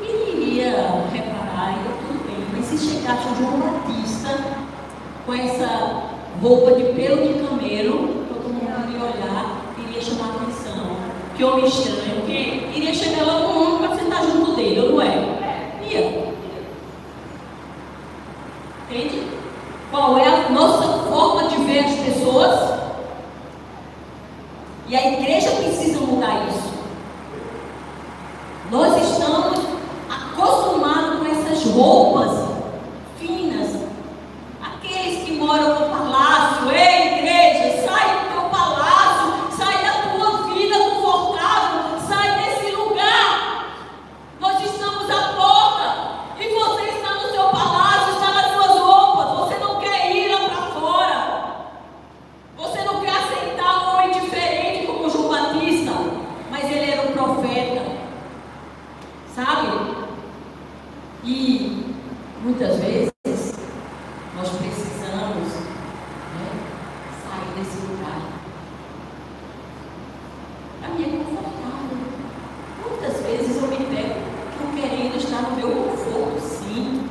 ele iria reparar, ia tudo bem. Mas se chegasse o João Batista com essa roupa de pelo de camelo, todo mundo iria olhar, iria chamar a atenção. Que homem estranho, que iria chegar logo um homem para sentar junto dele, ou não é? Ia. Entende? Qual é a nossa forma de ver as pessoas? E a igreja precisa mudar isso. Nós estamos acostumados com essas roupas finas. Aqueles que moram no palácio, ei igreja, sai do teu palácio, sai da tua vida confortável, sai desse lugar. Nós estamos à porta e você está no seu palácio, está nas suas roupas, você não quer ir lá para fora. Você não quer aceitar um homem diferente como João Batista, mas ele era um profeta, sabe? E muitas vezes nós precisamos sair desse lugar. Para mim é confortável. Muitas vezes eu me pego que eu querendo estar no meu conforto, sim.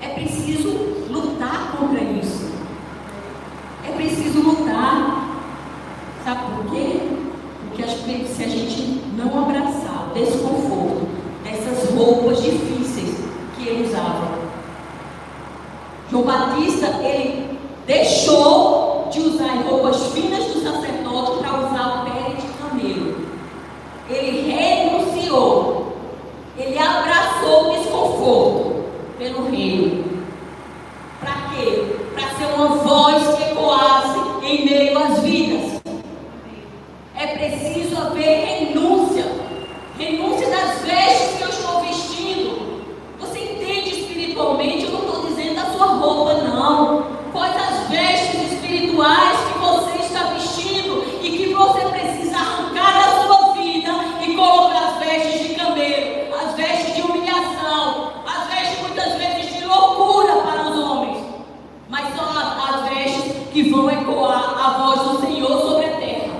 É preciso lutar contra isso. É preciso lutar. Sabe por quê? Porque se a gente não abraçar o desconforto dessas roupas difíceis que ele usava. João Batista, ele deixou de usar as roupas finas do sacerdote para usar o pele de camelo. Ele renunciou. Ele abraçou o desconforto pelo reino. Para quê? Para ser uma voz que ecoasse em meio às vidas. É preciso haver renúncia. Renúncia das vestes que eu estou vestindo. Você entende espiritualmente? Eu não estou dizendo da sua roupa, não. Quais as vestes espirituais que você está vestindo e que você precisa arrancar da sua vida e colocar as vestes de camelo, as vestes de humilhação, as vestes muitas vezes de loucura para os homens, mas são as vestes que vão ecoar a voz do Senhor sobre a terra.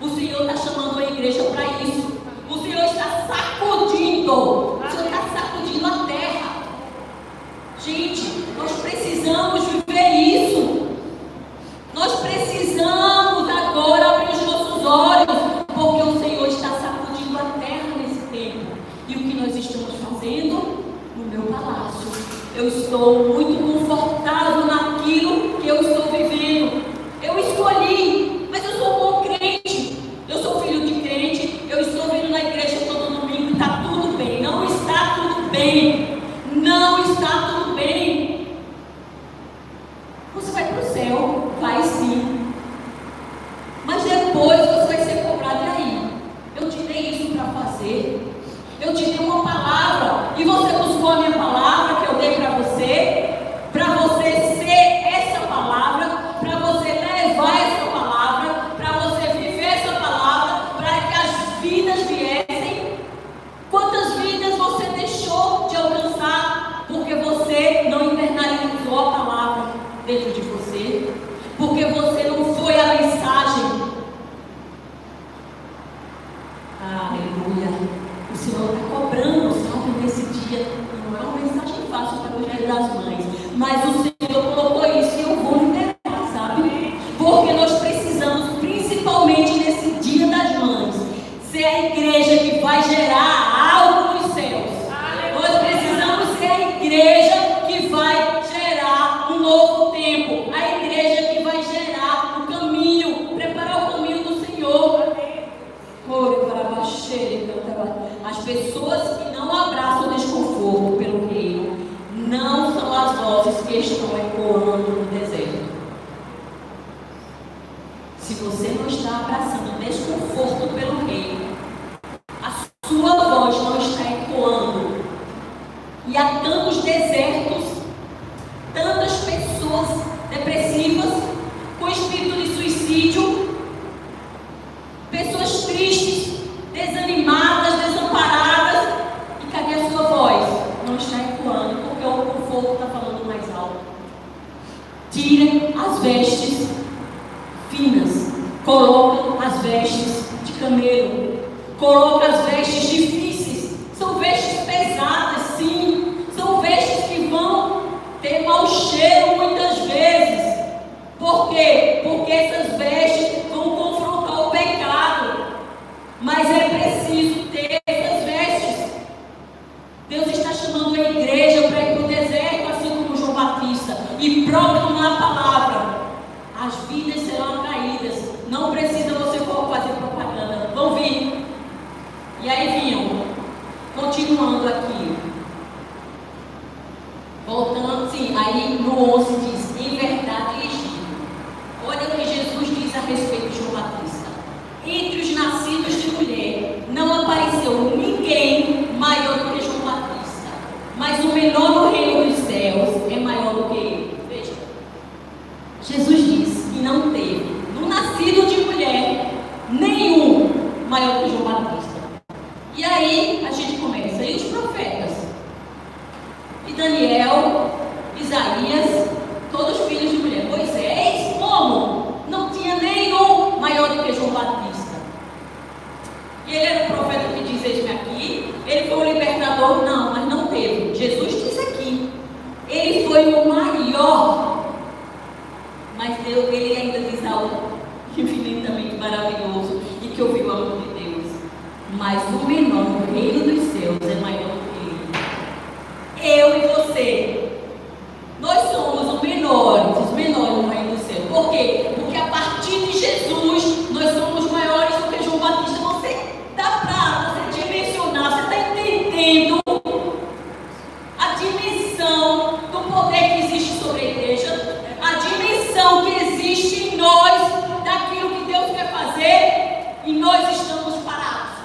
O Senhor está chamando a igreja para isso. O Senhor está sacudindo. O Senhor está sacudindo a terra. Gente, nós precisamos viver isso. Nós precisamos agora abrir os nossos olhos, porque o Senhor está sacudindo a terra nesse tempo. E o que nós estamos fazendo? No meu palácio. Eu estou muito confortável naquilo que eu estou vivendo. Eu escolhi, mas eu sou um bom crente. Eu sou filho de crente. Eu estou vindo na igreja todo domingo e está tudo bem. Não está tudo bem. Não está tudo bem. Você vai para o céu? Vai sim. Mas depois você vai ser cobrado. E aí? Eu te dei isso para fazer. Eu te dei uma palavra. E você buscou a minha palavra que eu dei para você ser essa palavra, para você levar essa palavra, para você viver essa palavra, para que as vidas viessem. Quantas vidas você deixou de alcançar porque você não internalizou a palavra dentro de você? Porque você não foi a mensagem. Aleluia. O Senhor está cobrando, sabe, nesse dia. Não é uma mensagem fácil para o Dia das Mães, mas o Senhor colocou isso e eu vou liberar, sabe? Porque nós precisamos, principalmente nesse Dia das Mães, ser a igreja que vai gerar algo nos céus. Nós precisamos pessoas que não abraçam o desconforto pelo reino não são as vozes que estão ecoando no deserto. Se você não está abraçando o desconforto pelo reino, a sua voz não está ecoando. E há tantos desertos, tantas pessoas depressivas, com espírito de suicídio, pessoas tristes, desanimadas, desamparadas. E cadê a sua voz? Não está ecoando, porque o conforto está falando mais alto. Tira as vestes finas, coloca as vestes de camelo, coloca as vestes difíceis. São vestes pesadas, sim. São vestes que vão ter mau cheiro muitas vezes. Por quê? Porque essas vestes vão confrontar o pecado. Mas é preciso ter essas vestes. Deus está chamando a igreja para ir para o deserto, assim como João Batista, e proclamar a palavra. As vidas serão atraídas. Não precisa você fazer propaganda. Vão vir. E aí vinham. Continuando aqui. Voltando, sim. Aí no 11 diz: em verdade lhes digo. Olha o que Jesus diz a respeito de João Batista. Entre os nascidos de mulher não apareceu ninguém maior do que João Batista. Mas o menor no reino dos céus é maior do que ele. Veja. Jesus diz que não teve, no nascido de mulher, nenhum maior que João Batista. E aí a gente começa. E os profetas? E Daniel, Isaías, todos filhos de mulher. Moisés, como? Não tinha nenhum maior do que João Batista. E ele era o profeta que diz: eis-me aqui. Ele foi o libertador? Não, mas não teve. Jesus diz aqui: ele foi o maior. Mas Deus, ele ainda diz algo infinitamente maravilhoso e que ouviu a mão de Deus. Mas o menor no reino dos céus é maior do que ele. Eu e você, nós somos os menores no reino dos céus. Por quê? Porque a partir de Jesus, nós somos maiores do que João Batista. Você dá para você dimensionar, você está entendendo a dimensão do poder que existe sobre a igreja, a dimensão que existe em nós, daquilo que Deus quer fazer, e nós estamos parados,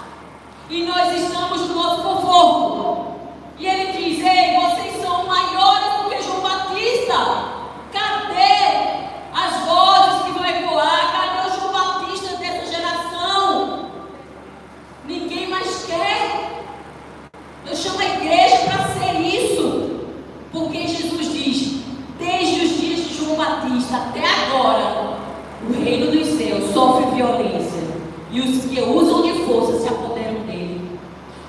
e nós estamos no nosso conforto. E ele diz: ei, vocês são maiores do que João Batista. Cadê as vozes que vão ecoar? Cadê o João Batista dessa geração? Ninguém mais quer. Eu chamo a igreja para ser isso, porque Jesus diz: desde os dias de João Batista até agora, o reino dos céus sofre violência, e os que usam de força se apoderam dele.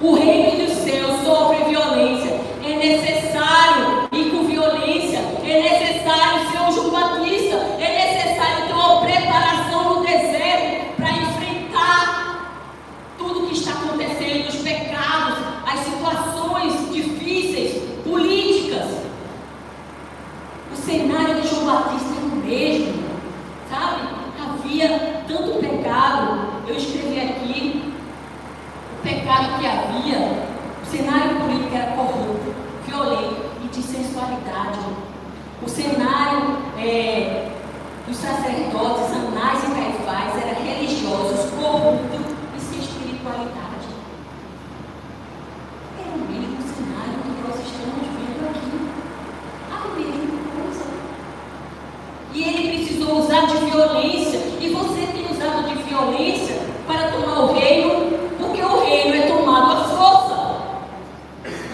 O reino dos céus sofre violência. É necessário ir com violência. É necessário ser um João Batista. É necessário ter uma preparação no deserto para enfrentar tudo que está acontecendo, os pecados, as situações difíceis, políticas. O cenário de João Batista é o mesmo, sabe? Havia tanto pecado. Eu escrevi aqui o pecado que havia. O cenário político era corrupto, violento e de sensualidade. O cenário dos sacerdotes, Anás e Caifás, era religiosos, corruptos e sem espiritualidade. É o mesmo cenário que nós estamos vendo aqui. A mesma coisa. E ele precisou usar de violência. E você tem usado de violência para tomar o reino, porque o reino é tomado à força.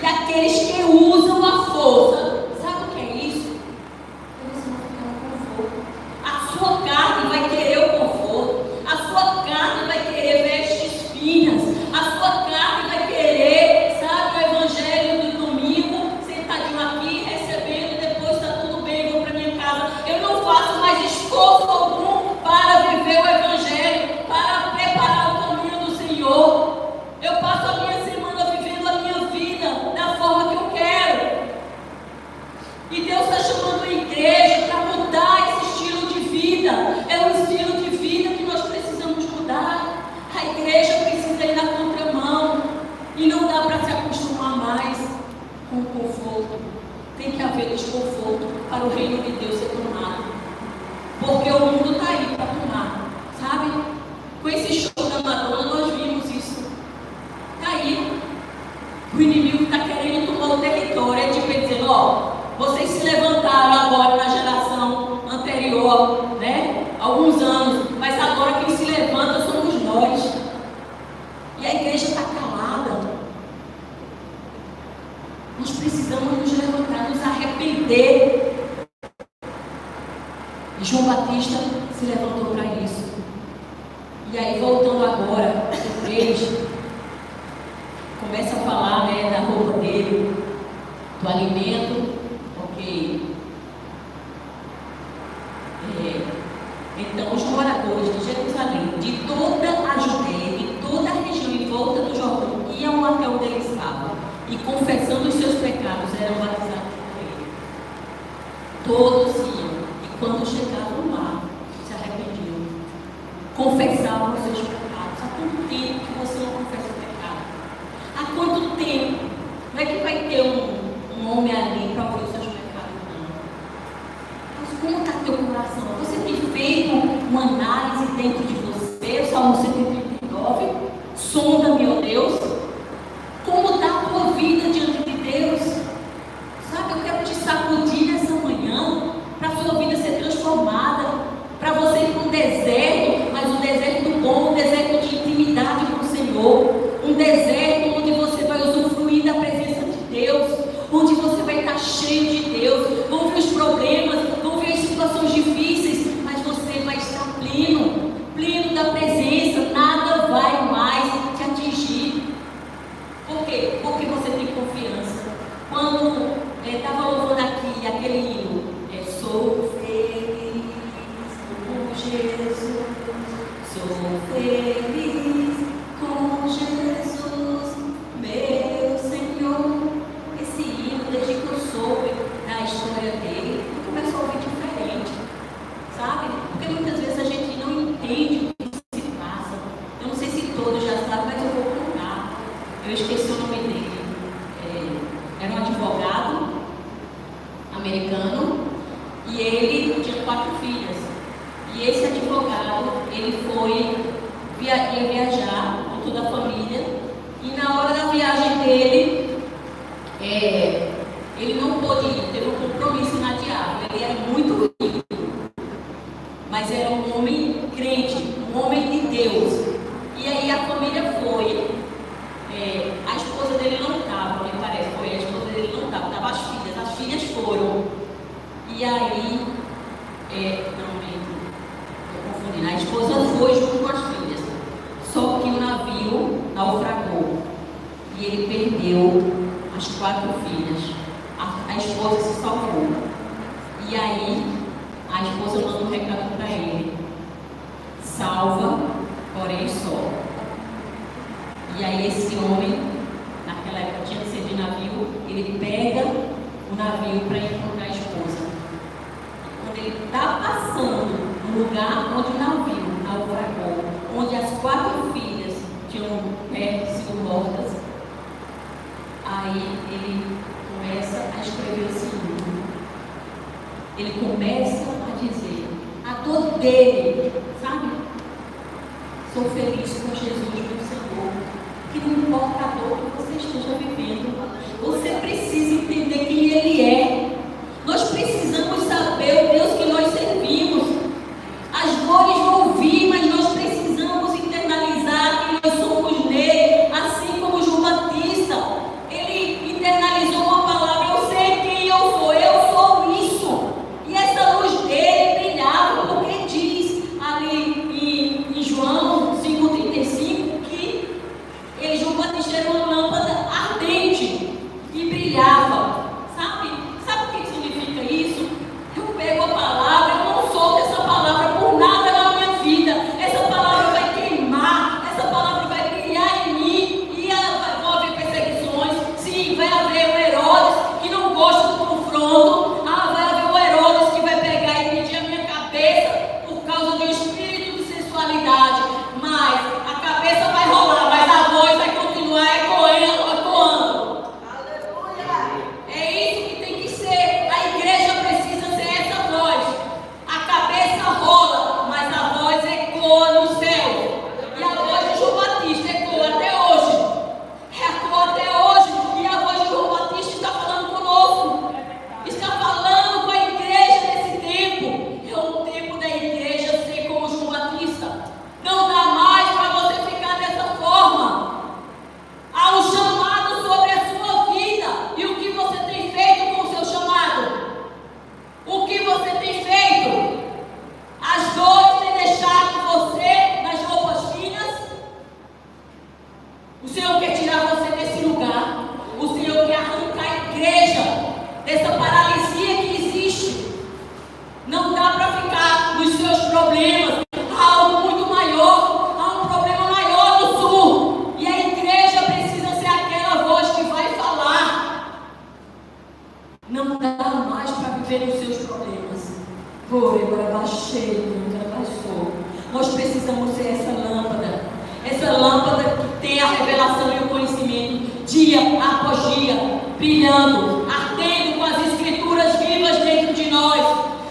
E aqueles que usam a força, sabe o que é isso? Eles vão ficar no conforto. A sua carne vai querer o conforto. A sua carne vai querer vestes finas. A sua carne vai querer, sabe, o evangelho do domingo, sentadinho aqui, recebendo, depois está tudo bem, vou para minha casa. Eu não faço mais esforço algum para viver o evangelho, para preparar o caminho do Senhor. Eu passo a minha semana vivendo a minha vida da forma que eu quero. E Deus está chamando a igreja para mudar esse estilo de vida. É um estilo de vida que nós precisamos mudar. A igreja precisa ir na contramão. com conforto. Tem que haver desconforto para o reino de Deus ser tomado. Porque o mundo está aí para tomar, sabe? Com esse show da Madonna nós vimos isso. Está aí. O inimigo está querendo tomar o território. É tipo dizendo, ó, vocês se levantaram agora na geração anterior, né? Alguns anos. Mas agora quem se levanta somos nós. E a igreja está calada. Nós precisamos nos levantar, nos arrepender. E João Batista se levantou para isso. E aí, voltando agora, o 3, começa a falar, né, da roupa dele, do alimento, ok. Então, os moradores de Jerusalém, de toda a Judeia, de toda a região em volta do Jordão, iam até onde ele estava, e confessando os seus pecados, eram batizados por ele. Todos iam, e quando chegavam lá, se arrependiam, confessavam os seus pecados. Há quanto tempo que você não confessa o pecado? Há quanto tempo? Não é que vai ter um homem ali para ouvir os seus pecados, não. Mas como está teu coração? Você tem feito uma análise dentro de você? O Salmo 139, sonda-me, ó Deus. Como está a tua vida diante de Deus? Sabe, eu quero te sacudir nessa manhã, para a sua vida ser transformada, para você ir para um deserto, mas um deserto bom, um deserto de intimidade com o Senhor, um deserto onde você vai usufruir da presença de Deus, onde você vai estar cheio de Deus. Vão vir os problemas, vão vir as situações difíceis, mas você vai estar pleno da presença, nada vai mais te atingir. Por quê? Porque você tem confiança. Quando estava louvando aqui aquele hino, sou feliz com Jesus, sou feliz com Jesus, meu Senhor. Esse hino, desde que eu soube da história dele, começou a ouvir diferente, sabe? Porque muitas vezes a gente não entende o que se passa. Eu não sei se todos já sabem, mas eu vou contar. Eu esqueci o nome dele. Era um advogado americano e ele tinha 4 filhas. E esse advogado, ele ia viajar com toda a família, e na hora da viagem dele, ele não pôde ir, teve um compromisso inadiável. Ele era muito rico, mas era um homem crente, um homem de Deus. E aí a família foi. A esposa dele não estava, me parece, a esposa dele não estava, estavam as filhas foram. E aí, estou confundindo, a esposa foi junto com as filhas, só que o navio naufragou e ele perdeu as 4 filhas. A esposa se salvou. E aí, a esposa manda um recado para ele: salva, porém só. E aí esse homem, naquela época tinha que ser de navio, ele pega o navio para encontrar a esposa. E quando ele está passando no lugar onde o navio naufragou, onde as 4 filhas tinham sido mortas, aí ele começa a escrever esse livro. Ele começa a dizer a dor dele, sabe? Sou feliz com Jesus, meu Senhor. Que não importa a dor que você esteja vivendo, você precisa entender quem Ele é. Nós precisamos saber o Deus que nós servimos. As dores vão vir, mas nós precisamos internalizar quem nós somos nele, assim como João Batista. Ele internalizou uma palavra: eu sei quem eu sou isso. E essa luz dele brilhava, porque diz ali em João 5,35 que João Batista era uma lâmpada ardente. Nós precisamos ser essa lâmpada que tem a revelação e o conhecimento, dia após dia, brilhando, ardendo com as escrituras vivas dentro de nós.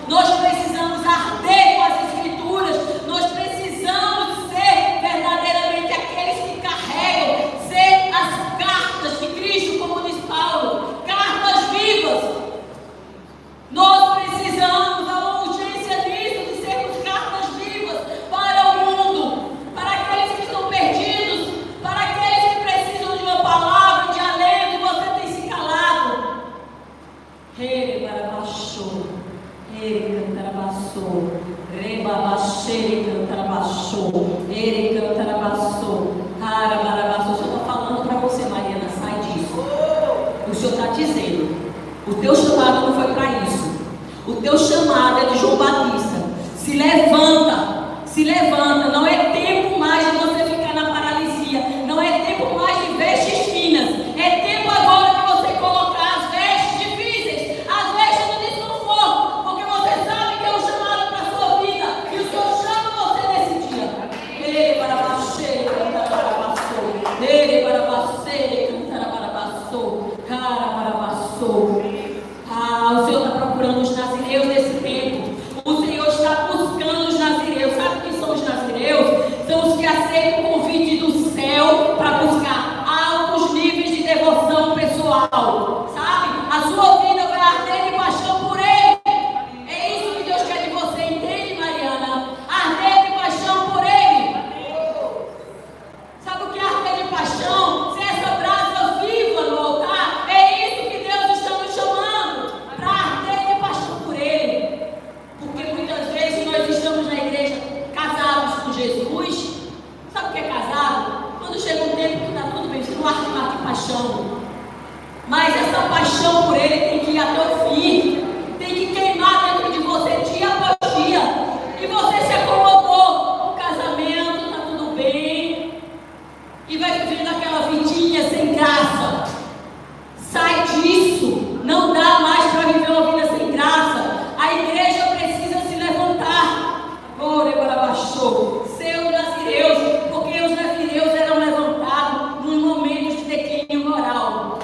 Nós precisamos arder com as escrituras, nós precisamos ser verdadeiramente aqueles que carregam, ser as cartas de Cristo, como diz Paulo, cartas vivas. Nós precisamos, há uma urgência nisso, de sermos cartas vivas para o mundo, para aqueles que estão perdidos, para aqueles que precisam de uma palavra de alento, e você tem se calado. Ele barabaixou, ele cantarabaçou, rebabaxei, cantarabaixou, ele cantarabaçou, carabarabaçou. O Senhor está falando para você, Mariana, sai disso. O Senhor está dizendo, o teu chamado não foi para isso. O teu chamado é de João Batista. Se levanta, não é tempo mais de você ficar na paralisia, não é tempo mais de vestes finas, é tempo agora de você colocar as vestes difíceis, as vestes do desconforto, porque você sabe que é um chamado para a sua vida, e o Senhor chama você nesse dia. Ele para baixer, cantar para baixou, ele para baixer, cantar para baixou, cara para baixou. O Senhor está procurando os nazireus nesse tempo. O Senhor está buscando os nazireus. Sabe quem são os nazireus? São os que aceitam o convite do céu para buscar altos níveis de devoção pessoal. Sabe? A sua vida vai arder de paixão por Ele. É isso que Deus quer de você, entende, Mariana? Arder de paixão por Ele. Sabe o que é arder de paixão? Ser essa brasa viva no altar. É isso que Deus está nos chamando, para arder de paixão por Ele. Porque muitas vezes nós estamos na igreja casados com Jesus. Sabe o que é casado? Quando chega um tempo que está tudo bem, você não arde mais de paixão. Mas essa paixão por Ele tem que ir até o fim. Tem que queimar dentro de você dia após dia. E você se acomodou. O casamento está tudo bem. E vai vivendo aquela vidinha sem graça. Sai disso. Não dá mais para viver uma vida sem graça. A igreja precisa se levantar. Agora baixou. Seus nazireus, porque os nazireus eram levantados nos momentos de declínio moral.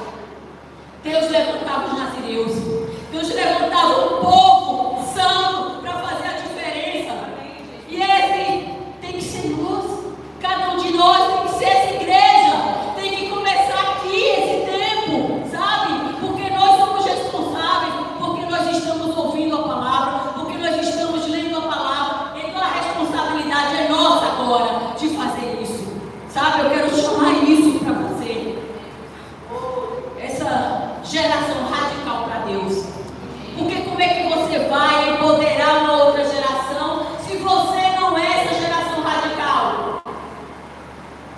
Deus levantava os nazireus. Deus levantava um povo santo para fazer a diferença. E esse tem que ser nós. Cada um de nós tem que ser essa igreja. Tem que começar aqui esse tempo, sabe? Porque nós somos responsáveis, porque nós estamos ouvindo a palavra, porque nós estamos lendo a palavra. Então a responsabilidade é nossa agora de fazer isso. Sabe? Eu quero chamar isso para você. Essa geração radical para Deus. Porque como é que você vai empoderar uma outra geração se você não é essa geração radical?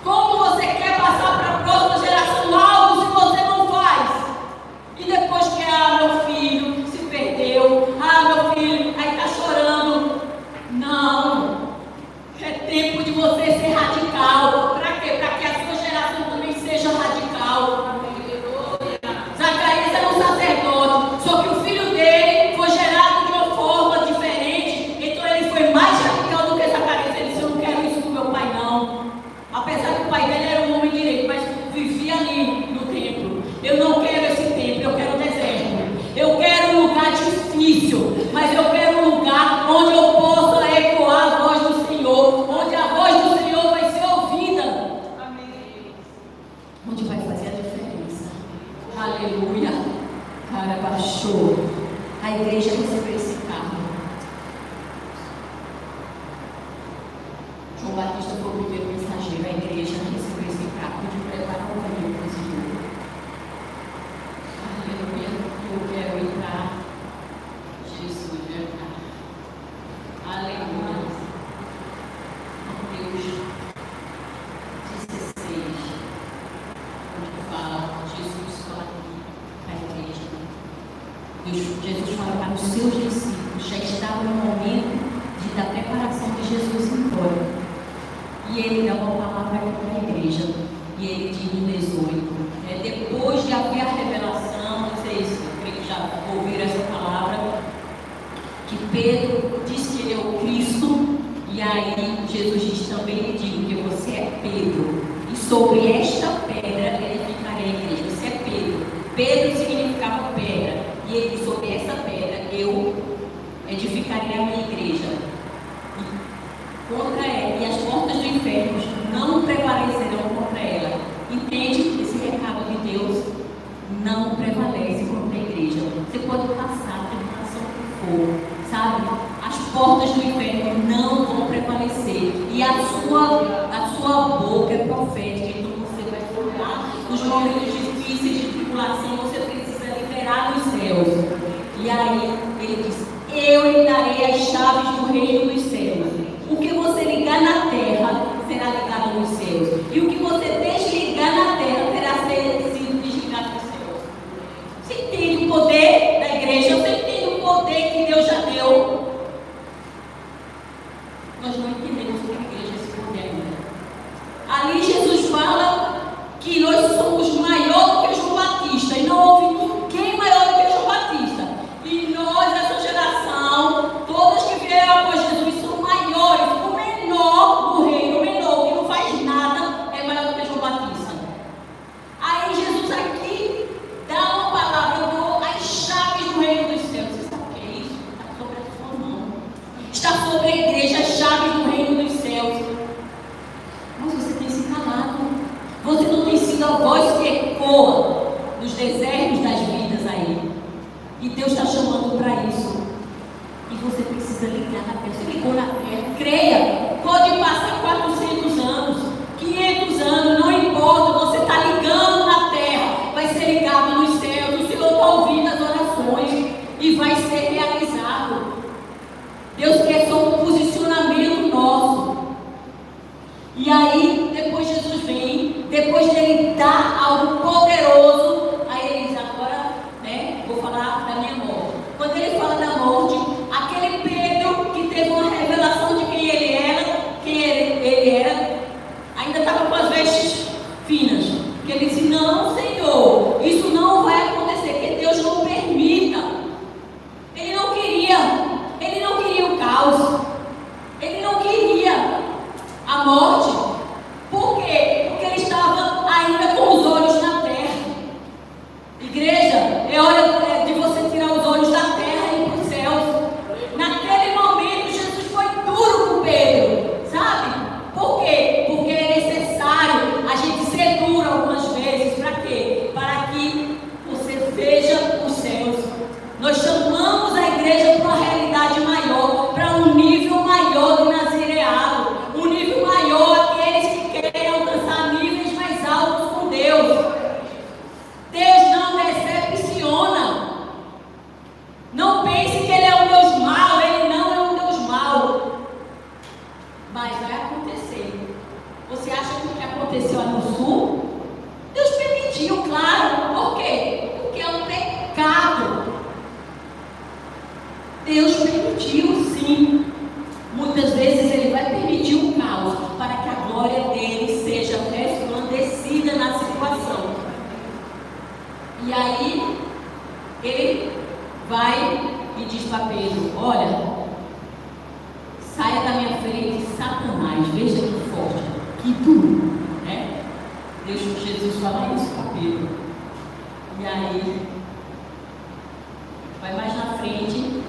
Como você quer passar para a próxima geração algo se você não faz? E depois que, meu filho se perdeu, meu filho, aí está chorando. Não. É tempo de você ser radical. Para quê? Para que a sua geração também seja radical. Zacarias era um sacerdote, só que o filho dele foi gerado de uma forma diferente. Então ele foi mais radical do que Zacarias. Ele disse: eu não quero isso do meu pai, não. Apesar que o pai dele era um homem direito, mas vivia ali no templo. Eu não quero esse templo, eu quero o deserto. Eu quero um lugar difícil, mas eu quero um lugar onde eu possa ecoar a voz do Senhor, onde a voz do Senhor vai ser ouvida. Amém. Onde vai fazer a diferença. Aleluia. Cara, baixou. A igreja recebeu esse carro. João Batista foi o primeiro mensageiro. A igreja recebeu esse carro de preparar o caminho para o Senhor. Aleluia. Eu quero entrar. Jesus, aleluia. Mateus 16. Onde fala, Jesus fala para a igreja. Jesus fala para os seus discípulos. Já estava no momento da preparação de Jesus ir embora. E ele dá uma palavra para a igreja. E ele diz no 18. Depois de haver a revelação, vocês, eu creio que já ouviram essa palavra, que Pedro sobre esta pedra edificarei a igreja. Isso é Pedro. Pedro significava pedra. E ele disse, sobre essa pedra eu edificarei a minha igreja. E contra ela, e as portas do inferno não prevalecerão contra ela. Entende esse recado de Deus? Não prevalece contra a igreja. Você pode passar a tribulação que for, sabe? As portas do inferno não vão prevalecer. E a sua boca é profética. Então você vai falar nos momentos difíceis de tribulação, você precisa liberar os céus. E aí ele diz, eu lhe darei as chaves do reino dos céus. O que você ligar na terra será ligado nos céus. E o que você desligar na terra terá sido desligado nos céus. Você entende o poder da igreja? Você entende o poder que Deus já deu? Nós não entendemos o que a igreja é esse poder ainda. Ali Jesus fala que nós somos maior do que João Batista. E não houve ninguém maior do que João Batista. E nós, essa geração, todas que vieram após Jesus, são maiores. O menor do reino, o menor que não faz nada, é maior do que João Batista. Aí Jesus aqui dá uma palavra, eu dou as chaves do reino dos céus. Você sabe o que é isso? Está sobre a sua mão. Está sobre a igreja, as chaves do reino dos céus. Mas você tem se calado. Você não tem sido a voz que ecoa nos desertos das vidas aí. E Deus está chamando para isso. E você precisa ligar na terra. Você ligou na terra. Creia. Pode passar 400 anos, 500 anos, não importa. Você está ligando na terra. Vai ser ligado nos céus. O Senhor está ouvindo as orações. E vai ser realizado. Deus quer só um posicionamento nosso. E aí, depois Jesus vem. Depois dele dar algo poderoso. Aí ele diz, agora, vou falar da minha morte. Quando ele fala da morte, aquele Pedro que teve uma revelação de quem ele era, ainda estava com as vestes finas. Porque ele disse, não, Senhor, isso não vai acontecer, que Deus não permita. Ele não queria o caos. Ele não queria a morte. Por quê? Porque ele estava ainda com os olhos na terra. Igreja, é hora de você tirar os olhos da terra e ir para os céus. Naquele momento, Jesus foi duro com Pedro, sabe? Por quê? Porque é necessário a gente ser duro algumas vezes. Para quê? Para que você veja os céus. Nós chamamos a igreja para uma realidade maior, para um nível maior de nazireado, um nível maior, aqueles que querem alcançar níveis mais altos com Deus. Deus não decepciona. Não pense que Ele é um Deus mau. Ele não é um Deus mau. Mas vai acontecer. Você acha que o que aconteceu lá no sul? Deus permitiu, claro. Por quê? Porque é um pecado. Deus permitiu, sim. Muitas vezes Ele vai permitir o caos para que a glória dele seja resplandecida na situação. E aí, ele vai e diz para Pedro, olha, saia da minha frente, Satanás, veja que forte, que duro, né? Jesus fala isso para Pedro. E aí, vai mais na frente,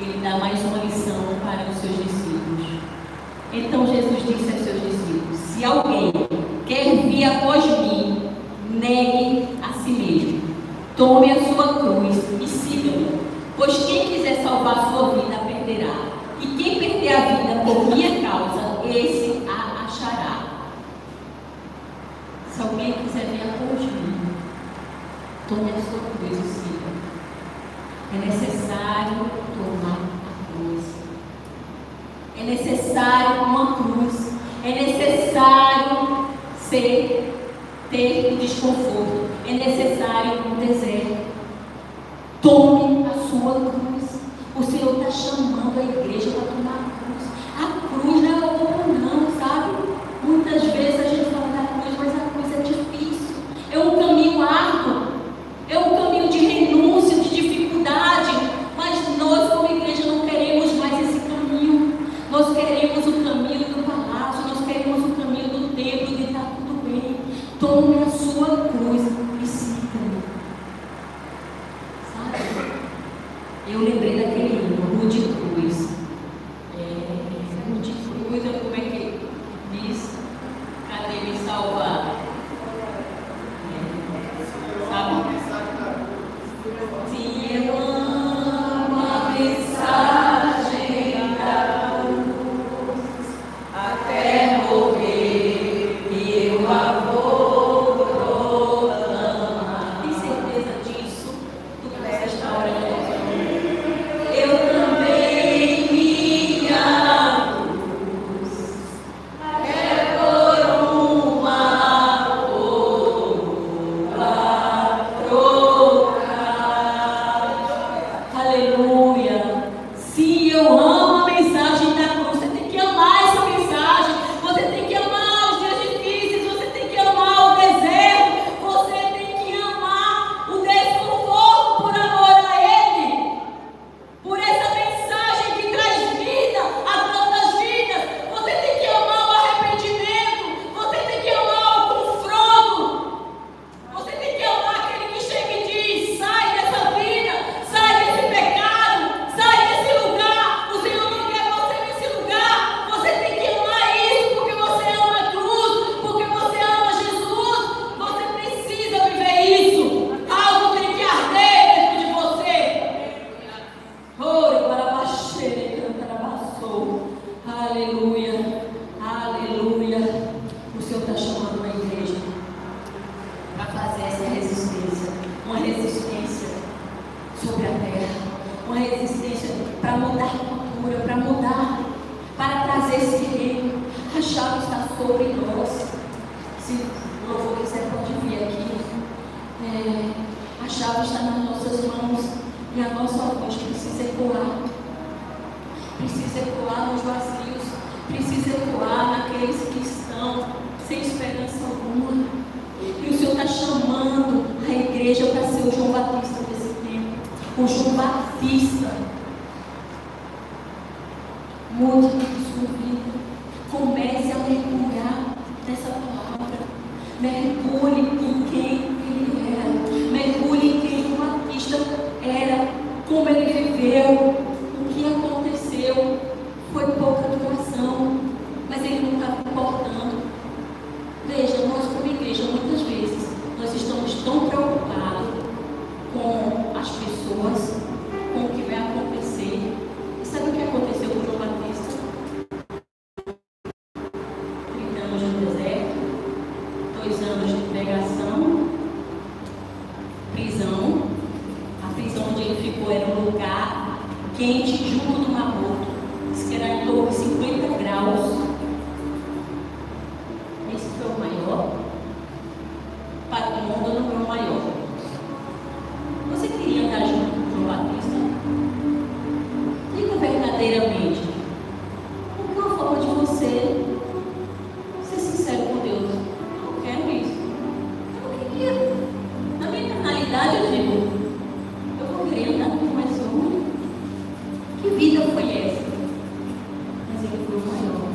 ele dá mais uma lição para os seus discípulos. Então Jesus disse aos seus discípulos, se alguém quer vir após mim, negue a si mesmo, tome a sua cruz e siga-me, pois quem quiser salvar a sua vida, a perderá, e quem perder a vida por minha causa, esse a achará. Se alguém quiser vir após mim, tome a sua cruz e siga-me. É necessário tomar a cruz. É necessário uma cruz. É necessário ter desconforto. É necessário um deserto. Tome a sua cruz. O Senhor está chamando a igreja para tomar a cruz. A cruz não é ouro, não, sabe? Muitas vezes a gente fala da cruz, mas a cruz é difícil. É um caminho árduo. É um caminho de renúncia, de dificuldade. Mas nós, como igreja, não queremos mais esse caminho. Nós queremos o caminho do palácio. Nós queremos o caminho do templo, de estar tudo bem. fazer essa resistência. Uma resistência sobre a terra. Uma resistência para mudar a cultura, para mudar, para trazer esse reino. A chave está sobre nós. Se o louvor quiser, pode vir aqui. A chave está nas nossas mãos e a nossa voz precisa ecoar. Precisa ecoar nos vazios, precisa ecoar naqueles que estão sem esperança alguma. E o Senhor está chamando a igreja para ser o João Batista desse tempo. O João Batista. Mude sua vida. Comece a mergulhar nessa palavra. Mergulhe em quem ele era. Mergulhe em quem o Batista era. Como ele viveu. O que aconteceu. Foi pouca duração. Mas ele não estava importando. Veja, nós como igreja, muitas vezes, nós estamos tão preocupados com as pessoas, com o que vai acontecer. E sabe o que aconteceu com João Batista? 30 anos no deserto, 2 anos de pregação, prisão. A prisão onde ele ficou era um lugar quente, junto do Mar Morto. Diz que era em torno de 50 graus. Esse foi o maior. Para o mundo não foi o maior. Você queria andar junto com João Batista? Diga verdadeiramente. Porque é uma forma de você ser sincero com Deus. Eu não quero isso. Eu não queria. Na minha carnalidade eu digo, eu vou querer andar com mais um. Que vida foi essa? Mas ele foi o maior.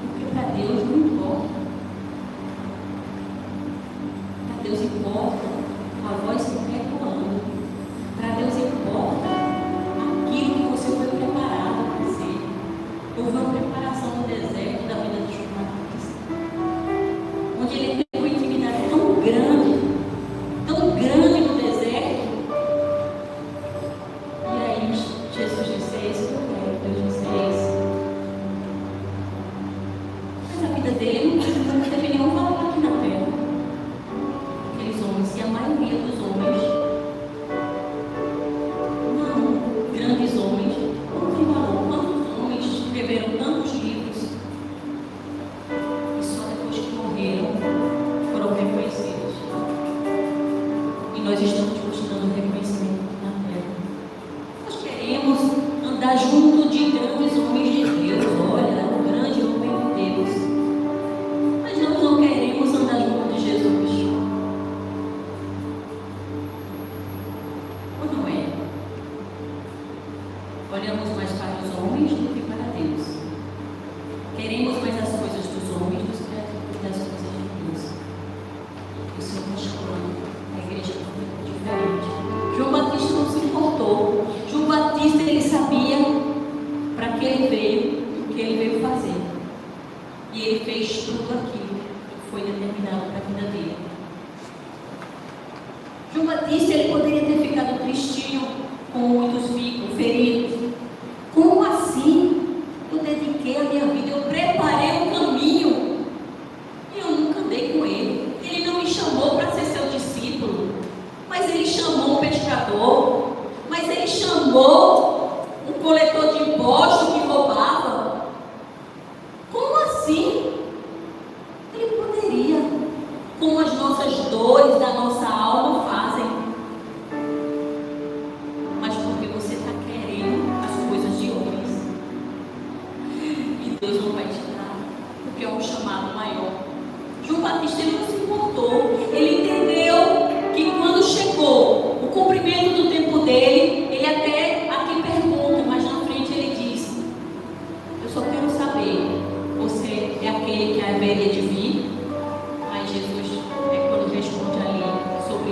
Porque para Deus não importa. Para Deus importa a voz que está ecoando. Para Deus importa aquilo que você foi preparado para ser. Houve uma preparação no deserto da vida de João Batista, onde ele teve uma intimidade tão grande no deserto. E aí Jesus disse: é isso que eu quero. Deus disse: é isso. Mas a vida dele não teve nenhum valor aqui na terra. Aqueles homens, e a maioria dos homens, não, grandes homens, não tem valor. Quantos homens escreveram tantos livros e só depois que morreram foram reconhecidos? E nós estamos buscando reconhecimento aqui na terra. Nós queremos andar junto de grandes homens de Deus. Olha, um grande homem de Deus. Mas nós não queremos andar junto de Jesus. Ou não é? Olhamos mais para os homens do que para Deus. Queremos mais as coisas dos homens do que as coisas de Deus. O Senhor está chamando a igreja diferente. João Batista não se importou. João Batista, ele sabia para que ele veio, o que ele veio fazer. E ele fez tudo aquilo que foi determinado para a vida dele. João Batista, ele poderia ter ficado tristinho, como muitos ficam, feridos. Como assim? Eu dediquei a minha vida, eu preparei um caminho e eu nunca andei com ele. Ele não me chamou para ser seu discípulo, mas ele chamou um pescador, mas ele chamou um coletor de impostos que roubava. Como assim? Ele poderia, como as nossas dores da nossa alma fazem. Mas porque você está querendo as coisas de homens. E Deus não vai te dar, porque é um chamado maior. João Batista, ele não se importou. Ele entendeu que quando chegou o cumprimento do tempo dele, ele até aqui pergunta, mas na frente ele diz: eu só quero saber, você é aquele que haveria de vir? Aí Jesus é quando responde ali sobre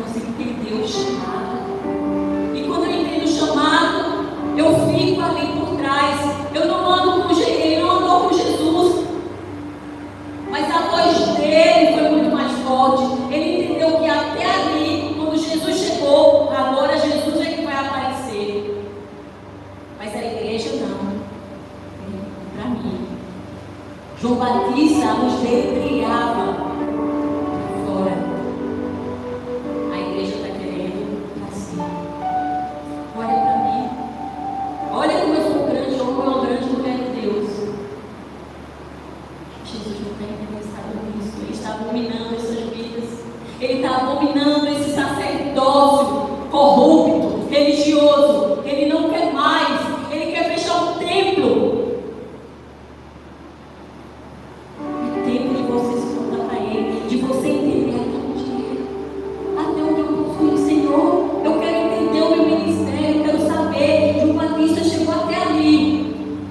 precisamos entender o chamado. E quando eu entendo o chamado, eu fico ali por trás. Eu não ando com ele, não andou com Jesus. Mas a voz dele foi muito mais forte. Ele entendeu que até ali, quando Jesus chegou, agora Jesus é que vai aparecer. Mas a igreja não. Para mim, João Batista, a luz dele brilhava fora. A igreja está querendo assim. Olha para mim. Olha como eu sou grande, como eu sou uma grande mulher de Deus. Jesus não está interessado nisso. Ele está abominando essas vidas. Ele está abominando esse sacerdócio corrupto, religioso. Ele não quer mais. Ele quer fechar um templo. É tempo de você se voltar para ele, de você entender até onde eu posso ir, Senhor. Eu quero entender o meu ministério, eu quero saber. João Batista chegou até ali.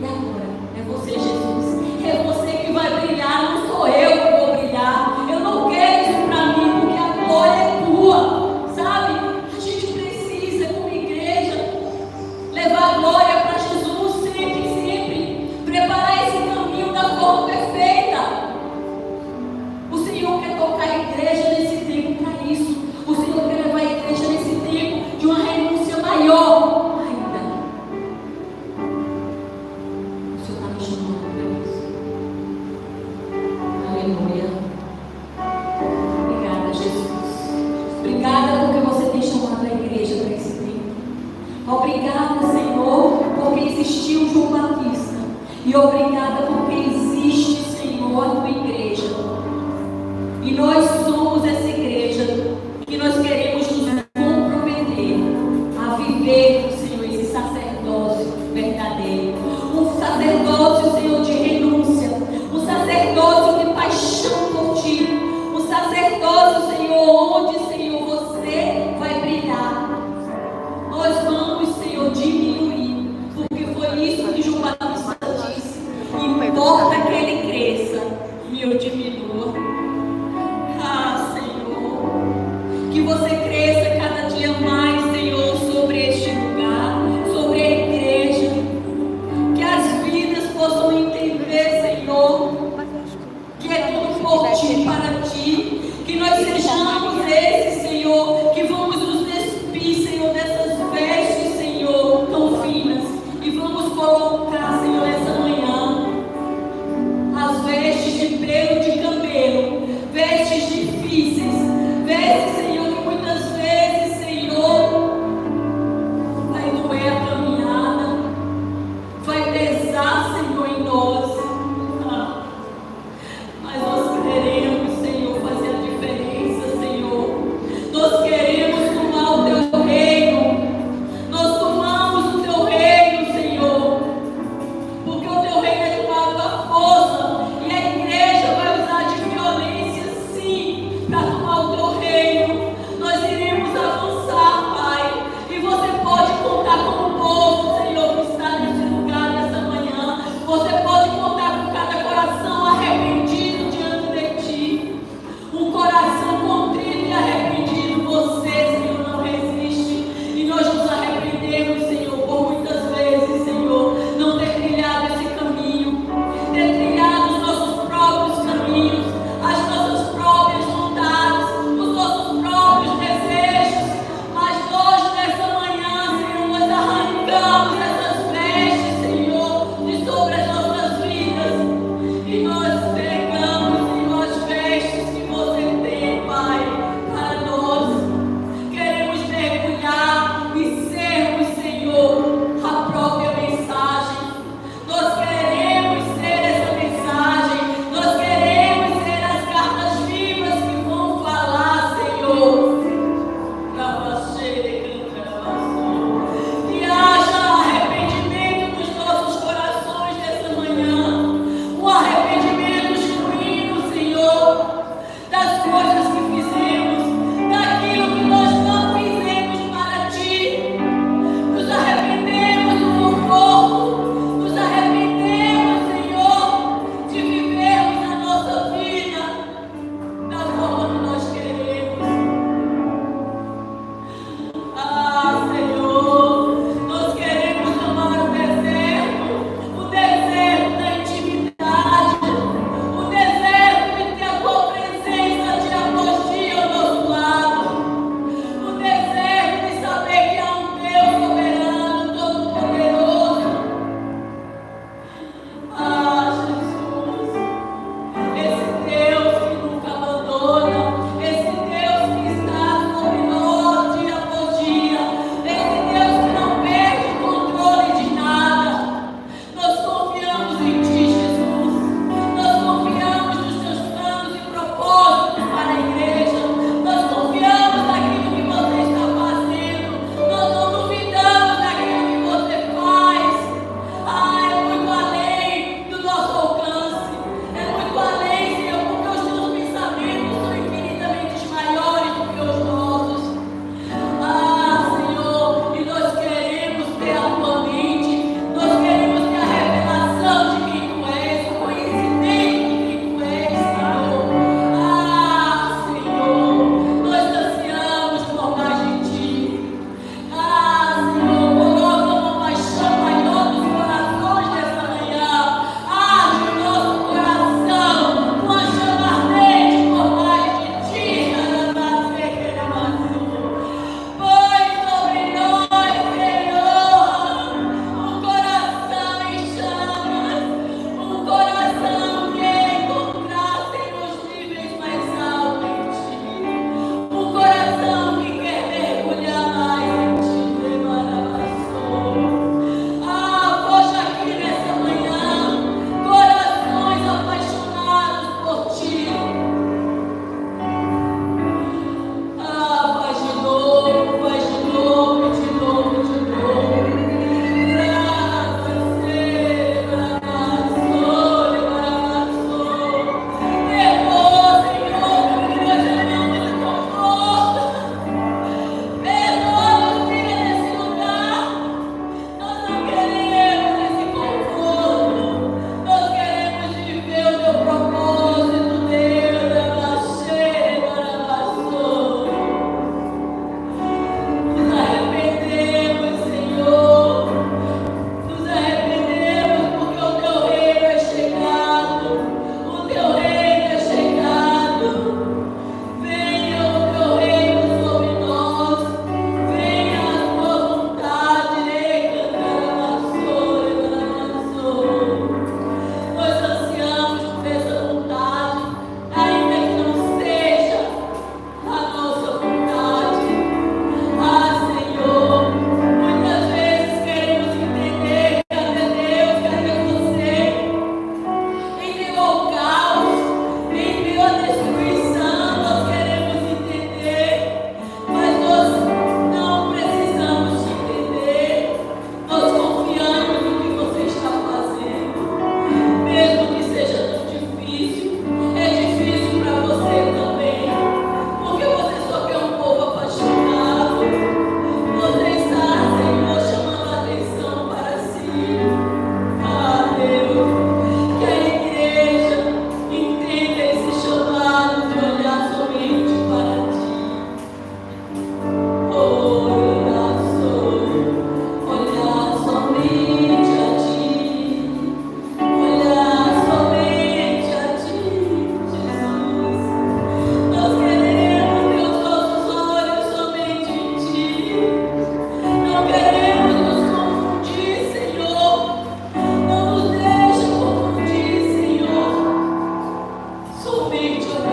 E agora? É você, Jesus. É você que vai brilhar, não sou eu que vou brilhar. Eu não quero isso para mim, porque a glória é tua. Sabe? A gente precisa, como igreja, levar a glória para Jesus sempre, sempre. Preparar esse caminho da forma perfeita. O Senhor quer tocar a igreja nesse tempo para isso. O Senhor quer levar a igreja nesse tempo de uma renúncia maior ainda. O Senhor está me chamando para isso. Aleluia. Obrigada, Jesus. Obrigada porque você tem chamado a igreja para esse tempo. Obrigada, Senhor, porque existiu João Batista. E obrigada porque existe, Senhor, a tua igreja. E nós somos essa igreja que nós queremos nos comprometer a viver, Senhor, esse sacerdócio verdadeiro. Um sacerdócio, Senhor, de renúncia. Um sacerdócio de paixão por Ti. Um sacerdócio, Senhor, onde, Senhor, você vai brilhar. Nós vamos, Senhor, diminuir. Porque foi isso que João Batista disse. Importa que ele cresça e eu diminua. Ah, Senhor, que você cresça cada dia mais, Senhor, sobre este lugar, sobre a igreja. Que as vidas possam entender, Senhor, que é tudo por Ti, para Ti. Que nós sejamos esses, Senhor, que vamos nos despir, Senhor, dessas vestes, Senhor, tão finas. E vamos colocar, Senhor, essa manhã, as vestes de pelo de camelo, vestes difíceis, vestes, Senhor, que muitas vezes, Senhor, vai doer a caminhada, vai pesar, Senhor, em nós. Mas nós queremos, Senhor, fazer a diferença, Senhor. ouvir, te ouvir.